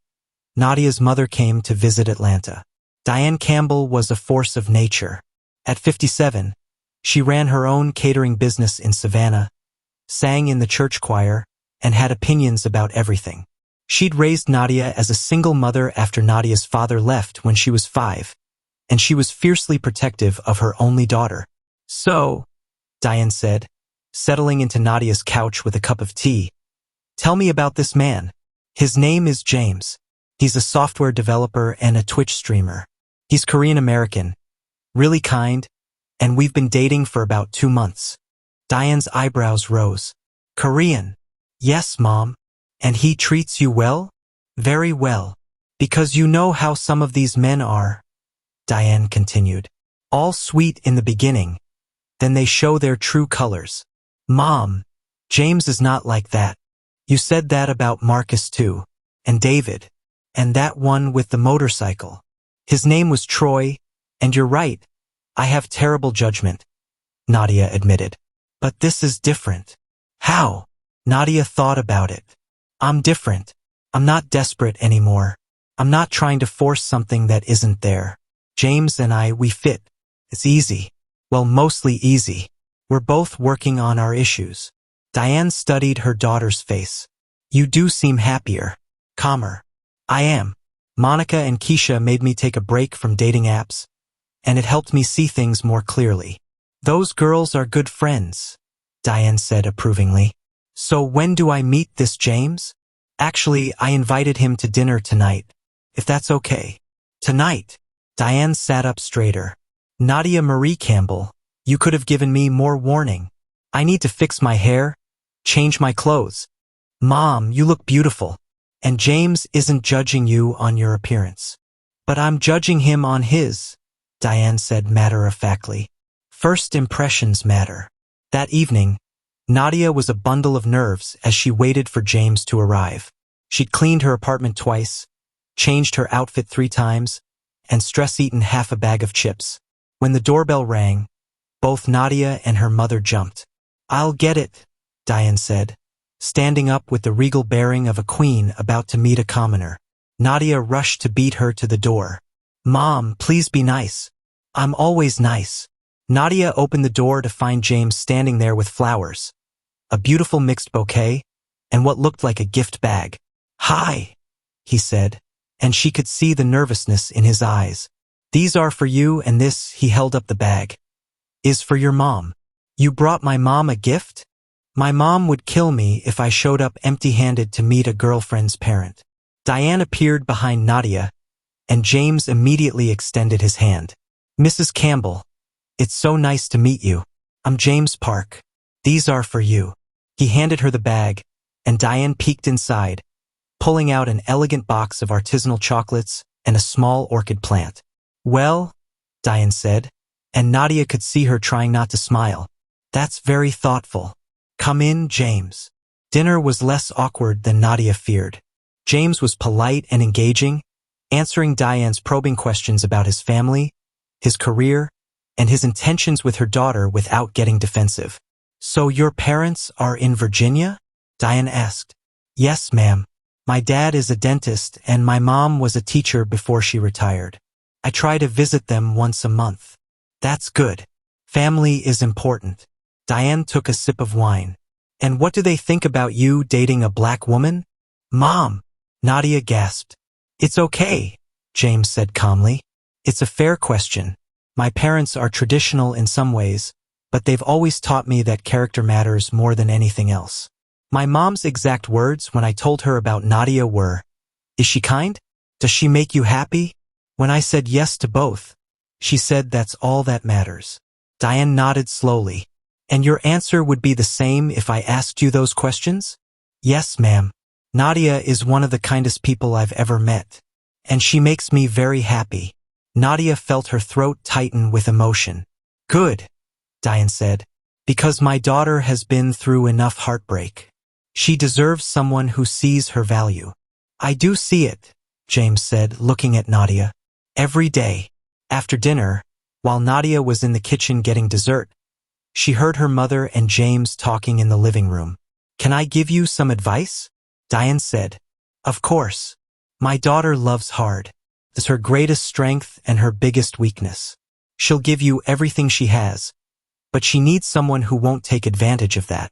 Nadia's mother came to visit Atlanta. Nadia Campbell was a force of nature. At 57, she ran her own catering business in Savannah, sang in the church choir, and had opinions about everything. She'd raised Nadia as a single mother after Nadia's father left when she was 5, and she was fiercely protective of her only daughter. "So," Diane said, settling into Nadia's couch with a cup of tea, "tell me about this man." "His name is James. He's a software developer and a Twitch streamer. He's Korean American, really kind, and we've been dating for about 2 months. Diane's eyebrows rose. "Korean?" "Yes, Mom. And he treats you well?" "Very well. Because you know how some of these men are," Diane continued. "All sweet in the beginning. Then they show their true colors." "Mom, James is not like that. You said that about Marcus too. And David. And that one with the motorcycle. His name was Troy, and you're right. I have terrible judgment," Nadia admitted. "But this is different." "How?" Nadia thought about it. "I'm different. I'm not desperate anymore. I'm not trying to force something that isn't there. James and I, we fit. It's easy. Well, mostly easy. We're both working on our issues." Diane studied her daughter's face. "You do seem happier. Calmer." "I am. Monica and Keisha made me take a break from dating apps, and it helped me see things more clearly." "Those girls are good friends," Diane said approvingly. "So when do I meet this James?" "Actually, I invited him to dinner tonight, if that's okay." "Tonight?" Diane sat up straighter. "Nadia Marie Campbell, you could have given me more warning." I need to fix my hair, change my clothes. Mom, you look beautiful. And James isn't judging you on your appearance. But I'm judging him on his, Diane said matter-of-factly. First impressions matter. That evening, Nadia was a bundle of nerves as she waited for James to arrive. She'd cleaned her apartment twice, changed her outfit 3 times, and stress-eaten half a bag of chips. When the doorbell rang, both Nadia and her mother jumped. I'll get it, Diane said, standing up with the regal bearing of a queen about to meet a commoner. Nadia rushed to beat her to the door. Mom, please be nice. I'm always nice. Nadia opened the door to find James standing there with flowers, a beautiful mixed bouquet, and what looked like a gift bag. Hi, he said, and she could see the nervousness in his eyes. These are for you, and this, he held up the bag, is for your mom. You brought my mom a gift? My mom would kill me if I showed up empty-handed to meet a girlfriend's parent. Diane appeared behind Nadia, and James immediately extended his hand. Mrs. Campbell, it's so nice to meet you. I'm James Park. These are for you. He handed her the bag, and Diane peeked inside, pulling out an elegant box of artisanal chocolates and a small orchid plant. Well, Diane said, and Nadia could see her trying not to smile. That's very thoughtful. Come in, James. Dinner was less awkward than Nadia feared. James was polite and engaging, answering Diane's probing questions about his family, his career, and his intentions with her daughter without getting defensive. So your parents are in Virginia? Diane asked. Yes, ma'am. My dad is a dentist and my mom was a teacher before she retired. I try to visit them once a month. That's good. Family is important. Diane took a sip of wine. And what do they think about you dating a black woman? Mom, Nadia gasped. It's okay, James said calmly. It's a fair question. My parents are traditional in some ways, but they've always taught me that character matters more than anything else. My mom's exact words when I told her about Nadia were, is she kind? Does she make you happy? When I said yes to both, she said that's all that matters. Diane nodded slowly. And your answer would be the same if I asked you those questions? Yes, ma'am. Nadia is one of the kindest people I've ever met. And she makes me very happy. Nadia felt her throat tighten with emotion. Good, Diane said, because my daughter has been through enough heartbreak. She deserves someone who sees her value. I do see it, James said, looking at Nadia. Every day. After dinner, while Nadia was in the kitchen getting dessert, she heard her mother and James talking in the living room. Can I give you some advice? Diane said. Of course. My daughter loves hard. It's her greatest strength and her biggest weakness. She'll give you everything she has, but she needs someone who won't take advantage of that.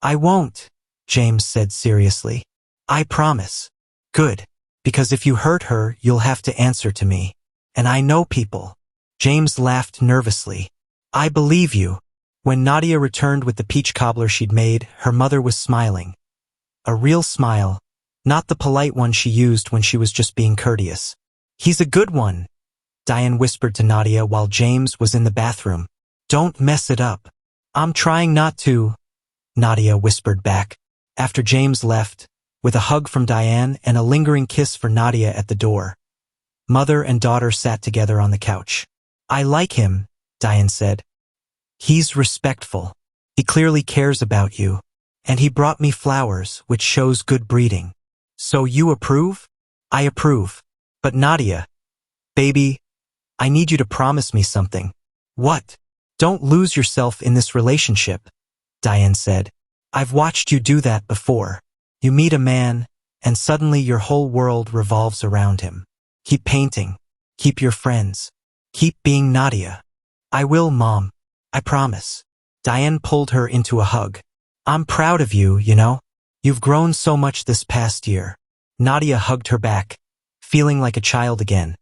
I won't, James said seriously. I promise. Good. Because if you hurt her, you'll have to answer to me. And I know people. James laughed nervously. I believe you. When Nadia returned with the peach cobbler she'd made, her mother was smiling. A real smile, not the polite one she used when she was just being courteous. He's a good one, Diane whispered to Nadia while James was in the bathroom. Don't mess it up. I'm trying not to, Nadia whispered back. After James left, with a hug from Diane and a lingering kiss for Nadia at the door, mother and daughter sat together on the couch. I like him, Diane said. He's respectful. He clearly cares about you. And he brought me flowers, which shows good breeding. So you approve? I approve. But Nadia, baby, I need you to promise me something. What? Don't lose yourself in this relationship, Diane said. I've watched you do that before. You meet a man, and suddenly your whole world revolves around him. Keep painting. Keep your friends. Keep being Nadia. I will, Mom. I promise. Diane pulled her into a hug. I'm proud of you, you know. You've grown so much this past year. Nadia hugged her back, feeling like a child again,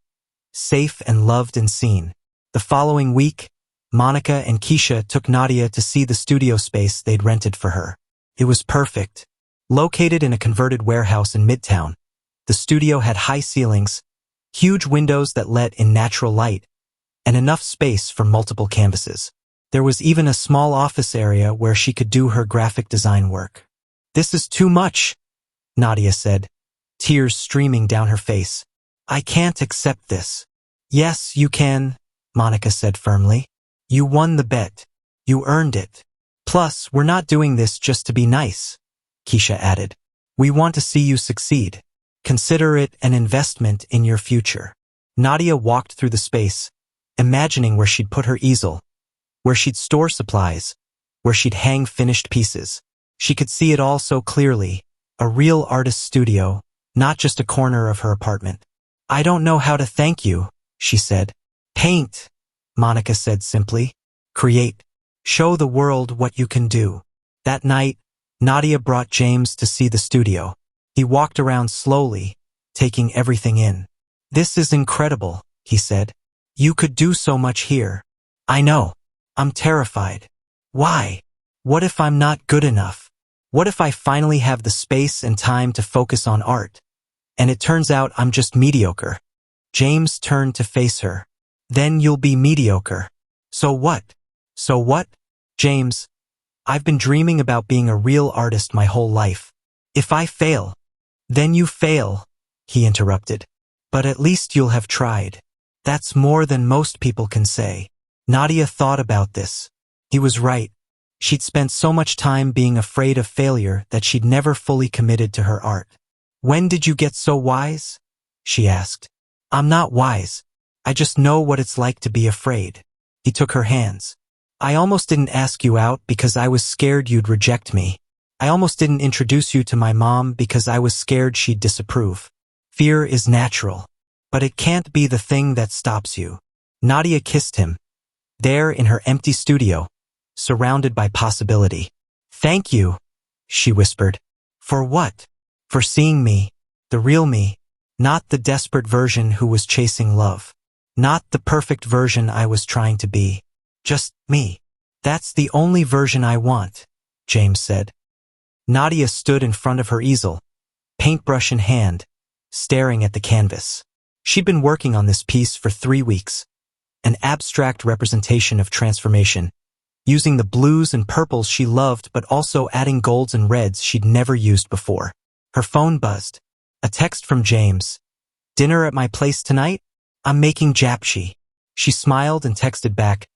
safe and loved and seen. The following week, Monica and Keisha took Nadia to see the studio space they'd rented for her. It was perfect. Located in a converted warehouse in Midtown, the studio had high ceilings, huge windows that let in natural light, and enough space for multiple canvases. There was even a small office area where she could do her graphic design work. "This is too much," Nadia said, tears streaming down her face. "I can't accept this." "Yes, you can," Monica said firmly. "You won the bet. You earned it. Plus, we're not doing this just to be nice," Keisha added. "We want to see you succeed. Consider it an investment in your future." Nadia walked through the space, imagining where she'd put her easel, where she'd store supplies, where she'd hang finished pieces. She could see it all so clearly, a real artist's studio, not just a corner of her apartment. "I don't know how to thank you," she said. "Paint," Monica said simply. "Create. Show the world what you can do." That night, Nadia brought James to see the studio. He walked around slowly, taking everything in. "This is incredible," he said. "You could do so much here." "I know. I'm terrified." "Why? What if I'm not good enough? What if I finally have the space and time to focus on art, and it turns out I'm just mediocre?" James turned to face her. "Then you'll be mediocre. So what? So what?" "James, I've been dreaming about being a real artist my whole life. If I fail, then you fail," he interrupted. "But at least you'll have tried. That's more than most people can say." Nadia thought about this. He was right. She'd spent so much time being afraid of failure that she'd never fully committed to her art. "When did you get so wise?" she asked. "I'm not wise. I just know what it's like to be afraid." He took her hands. "I almost didn't ask you out because I was scared you'd reject me. I almost didn't introduce you to my mom because I was scared she'd disapprove. Fear is natural, but it can't be the thing that stops you." Nadia kissed him, there in her empty studio, surrounded by possibility. "Thank you," she whispered. "For what?" "For seeing me, the real me, not the desperate version who was chasing love. Not the perfect version I was trying to be. Just me. That's the only version I want," James said. Nadia stood in front of her easel, paintbrush in hand, staring at the canvas. She'd been working on this piece for 3 weeks, an abstract representation of transformation, using the blues and purples she loved but also adding golds and reds she'd never used before. Her phone buzzed. A text from James. "Dinner at my place tonight? I'm making japchae." She smiled and texted back,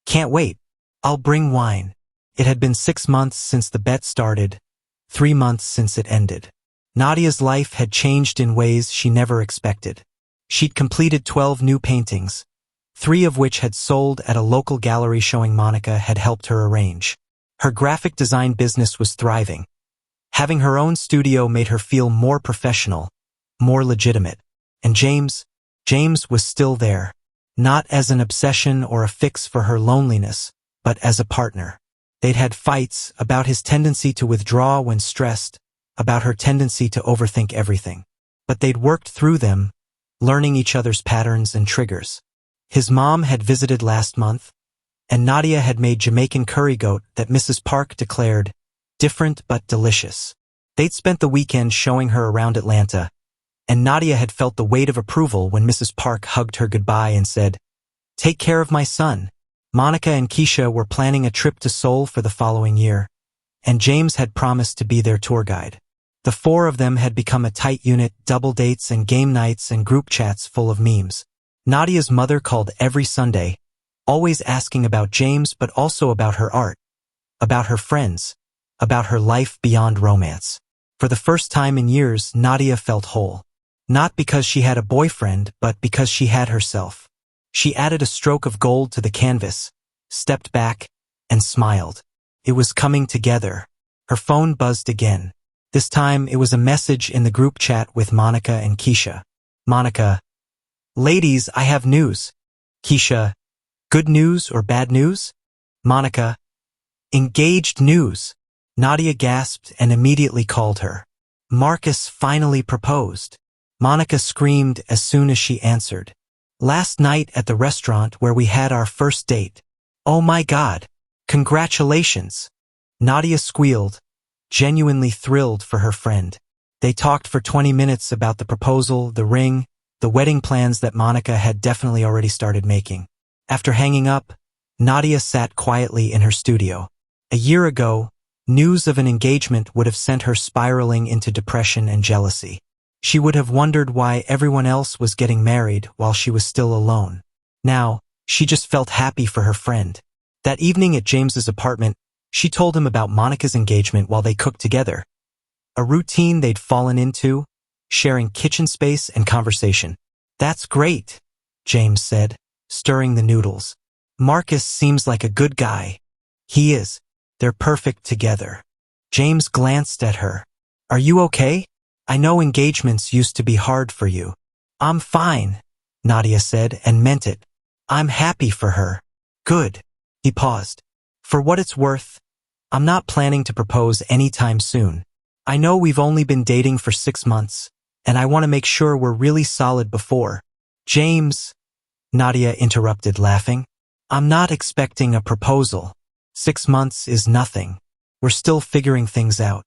"Can't wait. I'll bring wine." It had been 6 months since the bet started, 3 months since it ended. Nadia's life had changed in ways she never expected. She'd completed 12 new paintings, 3 of which had sold at a local gallery showing Monica had helped her arrange. Her graphic design business was thriving. Having her own studio made her feel more professional, more legitimate. And James was still there, not as an obsession or a fix for her loneliness, but as a partner. They'd had fights about his tendency to withdraw when stressed, about her tendency to overthink everything. But they'd worked through them, learning each other's patterns and triggers. His mom had visited last month, and Nadia had made Jamaican curry goat that Mrs. Park declared different but delicious. They'd spent the weekend showing her around Atlanta, and Nadia had felt the weight of approval when Mrs. Park hugged her goodbye and said, "Take care of my son." Monica and Keisha were planning a trip to Seoul for the following year, and James had promised to be their tour guide. The 4 of them had become a tight unit, double dates and game nights and group chats full of memes. Nadia's mother called every Sunday, always asking about James but also about her art, about her friends, about her life beyond romance. For the first time in years, Nadia felt whole. Not because she had a boyfriend, but because she had herself. She added a stroke of gold to the canvas, stepped back, and smiled. It was coming together. Her phone buzzed again. This time it was a message in the group chat with Monica and Keisha. Monica, "Ladies, I have news." Keisha, "Good news or bad news?" Monica, "Engaged news." Nadia gasped and immediately called her. Marcus finally proposed. Monica screamed as soon as she answered. "Last night at the restaurant where we had our first date." "Oh my God, congratulations." Nadia squealed, genuinely thrilled for her friend. They talked for 20 minutes about the proposal, the ring, the wedding plans that Monica had definitely already started making. After hanging up, Nadia sat quietly in her studio. A year ago, news of an engagement would have sent her spiraling into depression and jealousy. She would have wondered why everyone else was getting married while she was still alone. Now, she just felt happy for her friend. That evening at James's apartment, she told him about Monica's engagement while they cooked together. A routine they'd fallen into, sharing kitchen space and conversation. "That's great," James said, stirring the noodles. "Marcus seems like a good guy." "He is. They're perfect together." James glanced at her. "Are you okay? I know engagements used to be hard for you." "I'm fine," Nadia said, and meant it. "I'm happy for her." "Good." He paused. "For what it's worth, I'm not planning to propose anytime soon. I know we've only been dating for 6 months, and I want to make sure we're really solid before." "James," Nadia interrupted, laughing, "I'm not expecting a proposal. 6 months is nothing. We're still figuring things out."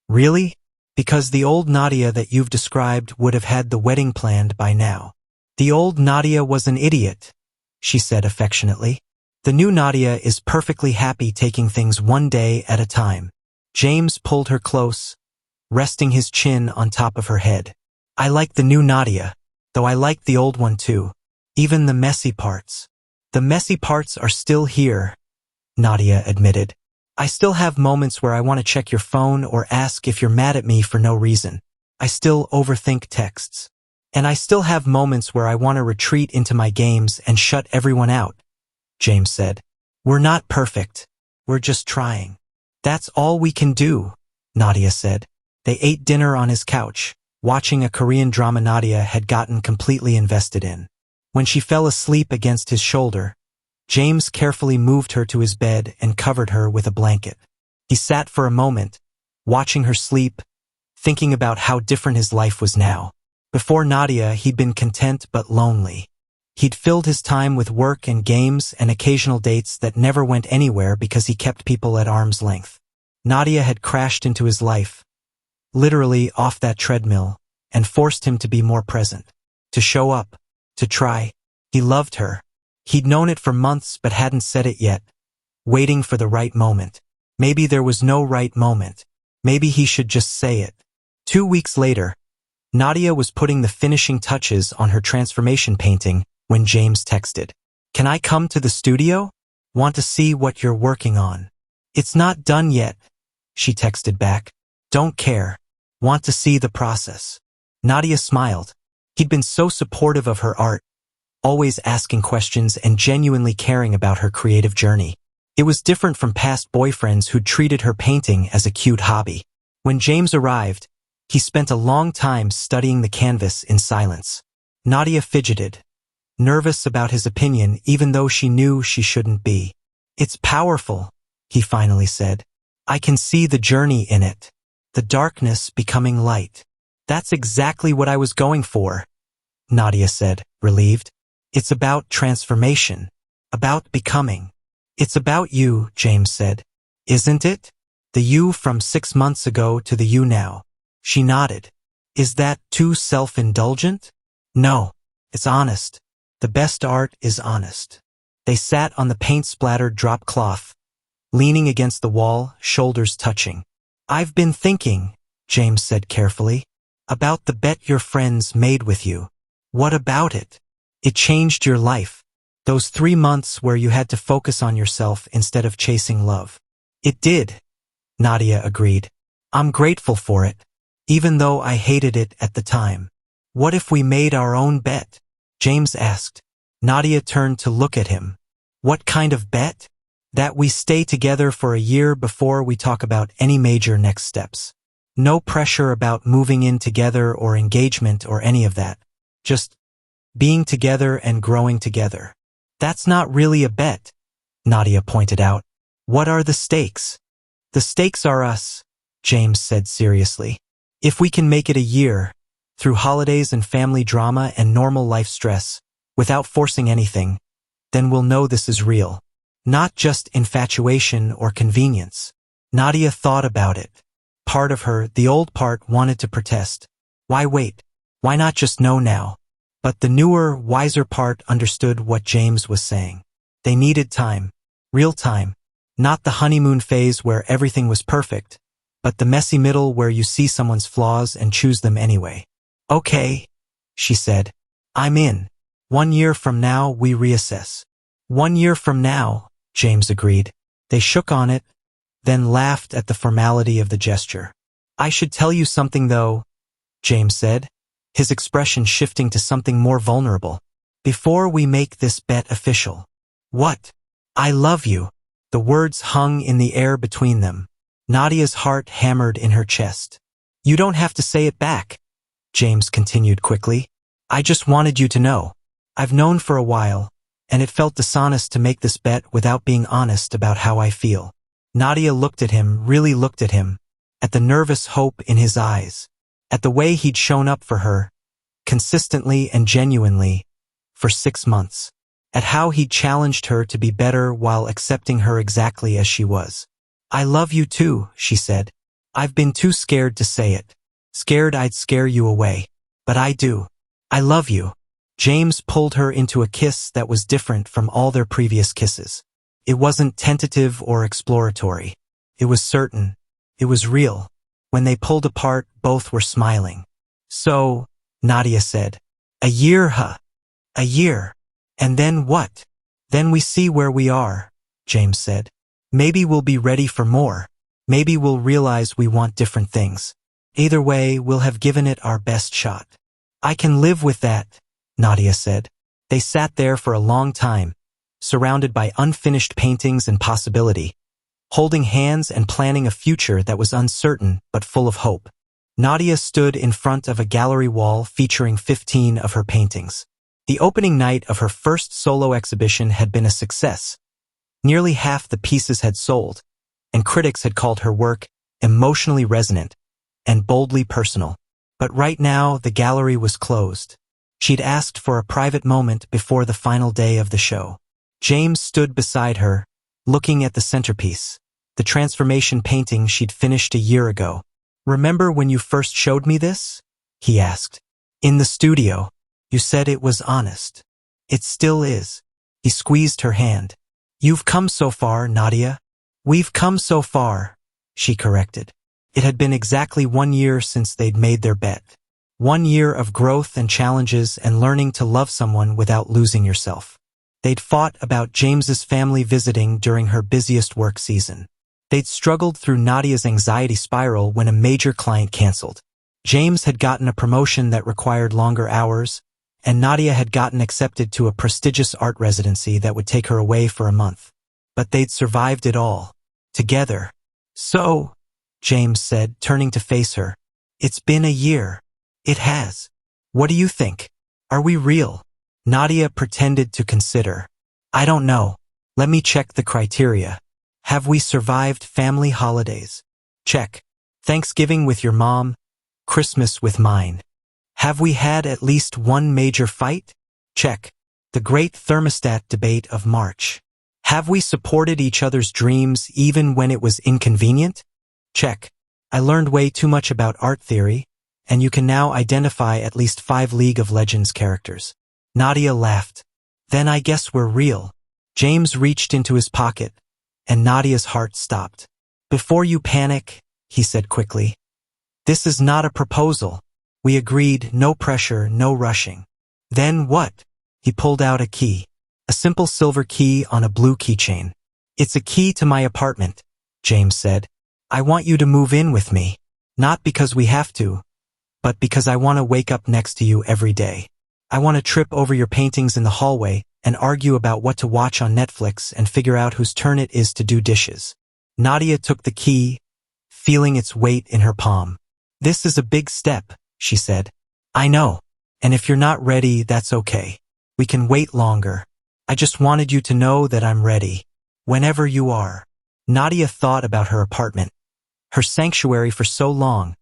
"Really?" "Because the old Nadia that you've described would have had the wedding planned by now." "The old Nadia was an idiot," she said affectionately. "The new Nadia is perfectly happy taking things one day at a time." James pulled her close, resting his chin on top of her head. "I like the new Nadia, though I like the old one too. Even the messy parts." "The messy parts are still here," Nadia admitted. "I still have moments where I want to check your phone or ask if you're mad at me for no reason. I still overthink texts. And I still have moments where I want to retreat into my games and shut everyone out," James said. "We're not perfect. We're just trying." "That's all we can do," Nadia said. They ate dinner on his couch, watching a Korean drama Nadia had gotten completely invested in. When she fell asleep against his shoulder, James carefully moved her to his bed and covered her with a blanket. He sat for a moment, watching her sleep, thinking about how different his life was now. Before Nadia, he'd been content but lonely. He'd filled his time with work and games and occasional dates that never went anywhere because he kept people at arm's length. Nadia had crashed into his life, literally off that treadmill, and forced him to be more present, to show up, to try. He loved her. He'd known it for months but hadn't said it yet, waiting for the right moment. Maybe there was no right moment. Maybe he should just say it. 2 weeks later, Nadia was putting the finishing touches on her transformation painting when James texted. "Can I come to the studio? Want to see what you're working on." "It's not done yet," she texted back. "Don't care. Want to see the process." Nadia smiled. He'd been so supportive of her art, always asking questions and genuinely caring about her creative journey. It was different from past boyfriends who'd treated her painting as a cute hobby. When James arrived, he spent a long time studying the canvas in silence. Nadia fidgeted, nervous about his opinion even though she knew she shouldn't be. "It's powerful," he finally said. "I can see the journey in it. The darkness becoming light." "That's exactly what I was going for," Nadia said, relieved. "It's about transformation, about becoming." "It's about you," James said. "Isn't it? The you from 6 months ago to the you now." She nodded. "Is that too self-indulgent?" "No, it's honest. The best art is honest." They sat on the paint-splattered drop cloth, leaning against the wall, shoulders touching. "I've been thinking," James said carefully, "about the bet your friends made with you." "What about it?" "It changed your life. Those 3 months where you had to focus on yourself instead of chasing love." "It did," Nadia agreed. "I'm grateful for it, even though I hated it at the time." "What if we made our own bet?" James asked. Nadia turned to look at him. "What kind of bet?" "That we stay together for a year before we talk about any major next steps. No pressure about moving in together or engagement or any of that. Just being together and growing together." "That's not really a bet," Nadia pointed out. "What are the stakes?" "The stakes are us," James said seriously. "If we can make it a year, through holidays and family drama and normal life stress, without forcing anything, then we'll know this is real. Not just infatuation or convenience." Nadia thought about it. Part of her, the old part, wanted to protest. Why wait? Why not just know now? But the newer, wiser part understood what James was saying. They needed time. Real time. Not the honeymoon phase where everything was perfect, but the messy middle where you see someone's flaws and choose them anyway. Okay, she said. I'm in. 1 year from now, we reassess. 1 year from now, James agreed. They shook on it, then laughed at the formality of the gesture. I should tell you something though, James said, his expression shifting to something more vulnerable. Before we make this bet official. What? I love you. The words hung in the air between them. Nadia's heart hammered in her chest. You don't have to say it back, James continued quickly. I just wanted you to know. I've known for a while, and it felt dishonest to make this bet without being honest about how I feel. Nadia looked at him, really looked at him, at the nervous hope in his eyes, at the way he'd shown up for her, consistently and genuinely, for 6 months, at how he'd challenged her to be better while accepting her exactly as she was. I love you too, she said. I've been too scared to say it. Scared I'd scare you away. But I do. I love you. James pulled her into a kiss that was different from all their previous kisses. It wasn't tentative or exploratory. It was certain. It was real. When they pulled apart, both were smiling. So, Nadia said, a year, huh? A year. And then what? Then we see where we are, James said. Maybe we'll be ready for more. Maybe we'll realize we want different things. Either way, we'll have given it our best shot. I can live with that, Nadia said. They sat there for a long time, surrounded by unfinished paintings and possibility, holding hands and planning a future that was uncertain but full of hope. Nadia stood in front of a gallery wall featuring 15 of her paintings. The opening night of her first solo exhibition had been a success. Nearly half the pieces had sold, and critics had called her work emotionally resonant and boldly personal. But right now, the gallery was closed. She'd asked for a private moment before the final day of the show. James stood beside her, looking at the centerpiece, the transformation painting she'd finished a year ago. Remember when you first showed me this? He asked. In the studio. You said it was honest. It still is. He squeezed her hand. You've come so far, Nadia. We've come so far, she corrected. It had been exactly 1 year since they'd made their bet. 1 year of growth and challenges and learning to love someone without losing yourself. They'd fought about James's family visiting during her busiest work season. They'd struggled through Nadia's anxiety spiral when a major client canceled. James had gotten a promotion that required longer hours, and Nadia had gotten accepted to a prestigious art residency that would take her away for a month. But they'd survived it all. Together. So, James said, turning to face her, it's been a year. It has. What do you think? Are we real? Nadia pretended to consider. I don't know. Let me check the criteria. Have we survived family holidays? Check. Thanksgiving with your mom, Christmas with mine. Have we had at least one major fight? Check. The great thermostat debate of March. Have we supported each other's dreams even when it was inconvenient? Check. I learned way too much about art theory, and you can now identify at least 5 League of Legends characters. Nadia laughed. Then I guess we're real. James reached into his pocket, and Nadia's heart stopped. Before you panic, he said quickly. This is not a proposal. We agreed, no pressure, no rushing. Then what? He pulled out a key. A simple silver key on a blue keychain. It's a key to my apartment, James said. I want you to move in with me. Not because we have to, but because I want to wake up next to you every day. I want to trip over your paintings in the hallway and argue about what to watch on Netflix and figure out whose turn it is to do dishes. Nadia took the key, feeling its weight in her palm. This is a big step, she said. I know. And if you're not ready, that's okay. We can wait longer. I just wanted you to know that I'm ready. Whenever you are. Nadia thought about her apartment. Her sanctuary for so long.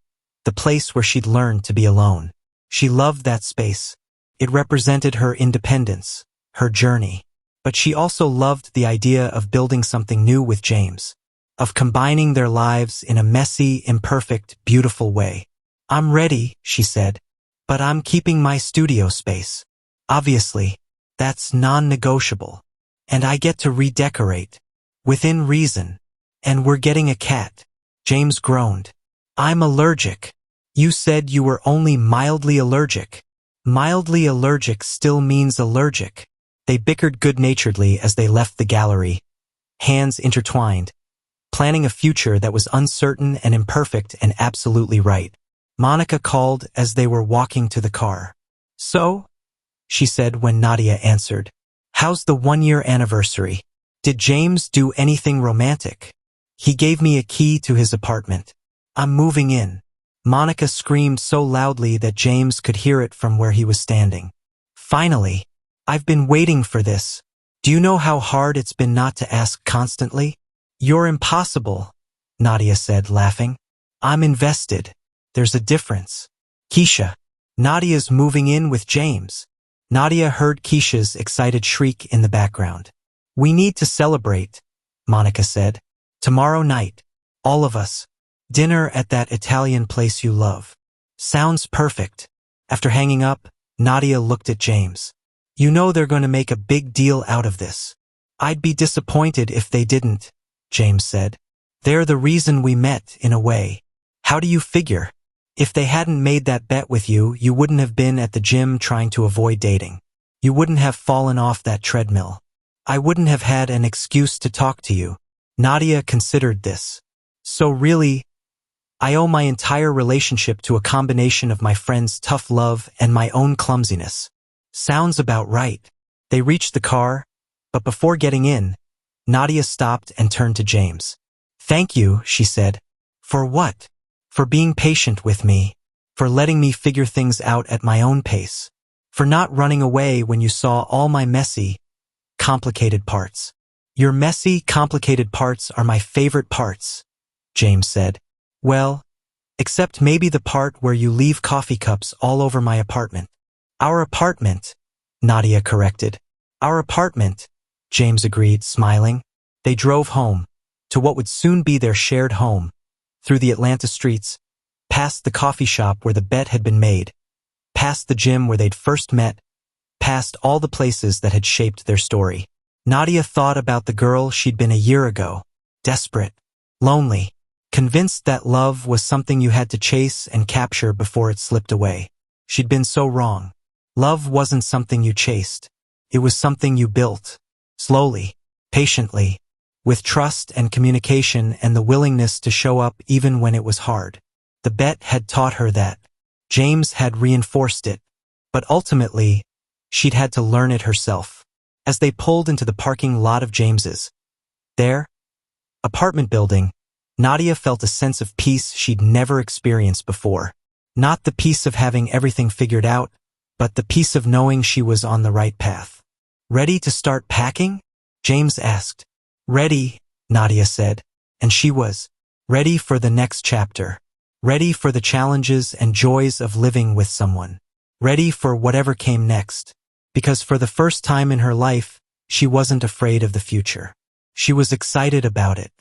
The place where she'd learned to be alone. She loved that space. It represented her independence, her journey. But she also loved the idea of building something new with James. Of combining their lives in a messy, imperfect, beautiful way. I'm ready, she said. But I'm keeping my studio space. Obviously, that's non-negotiable. And I get to redecorate. Within reason. And we're getting a cat. James groaned. I'm allergic. You said you were only mildly allergic. Mildly allergic still means allergic. They bickered good-naturedly as they left the gallery, hands intertwined, planning a future that was uncertain and imperfect and absolutely right. Monica called as they were walking to the car. So? She said when Nadia answered. How's the 1-year anniversary? Did James do anything romantic? He gave me a key to his apartment. I'm moving in. Monica screamed so loudly that James could hear it from where he was standing. Finally. I've been waiting for this. Do you know how hard it's been not to ask constantly? You're impossible, Nadia said, laughing. I'm invested. There's a difference. Keisha. Nadia's moving in with James. Nadia heard Keisha's excited shriek in the background. We need to celebrate, Monica said. Tomorrow night. All of us. Dinner at that Italian place you love. Sounds perfect. After hanging up, Nadia looked at James. You know they're going to make a big deal out of this. I'd be disappointed if they didn't, James said. They're the reason we met, in a way. How do you figure? If they hadn't made that bet with you, you wouldn't have been at the gym trying to avoid dating. You wouldn't have fallen off that treadmill. I wouldn't have had an excuse to talk to you. Nadia considered this. So really, I owe my entire relationship to a combination of my friend's tough love and my own clumsiness. Sounds about right. They reached the car, but before getting in, Nadia stopped and turned to James. Thank you, she said. For what? For being patient with me. For letting me figure things out at my own pace. For not running away when you saw all my messy, complicated parts. Your messy, complicated parts are my favorite parts, James said. Well, except maybe the part where you leave coffee cups all over my apartment. Our apartment, Nadia corrected. Our apartment, James agreed, smiling. They drove home, to what would soon be their shared home, through the Atlanta streets, past the coffee shop where the bet had been made, past the gym where they'd first met, past all the places that had shaped their story. Nadia thought about the girl she'd been a year ago, desperate, lonely, convinced that love was something you had to chase and capture before it slipped away. She'd been so wrong. Love wasn't something you chased. It was something you built, slowly, patiently, with trust and communication and the willingness to show up even when it was hard. The bet had taught her that. James had reinforced it. But ultimately, she'd had to learn it herself. As they pulled into the parking lot of James's, their apartment building, Nadia felt a sense of peace she'd never experienced before. Not the peace of having everything figured out, but the peace of knowing she was on the right path. Ready to start packing? James asked. Ready, Nadia said, and she was. Ready for the next chapter. Ready for the challenges and joys of living with someone. Ready for whatever came next. Because for the first time in her life, she wasn't afraid of the future. She was excited about it.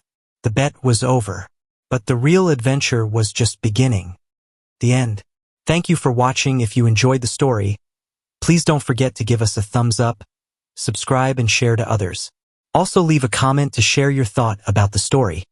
The bet was over. But the real adventure was just beginning. The end. Thank you for watching. If you enjoyed the story, please don't forget to give us a thumbs up, subscribe, and share to others. Also leave a comment to share your thought about the story.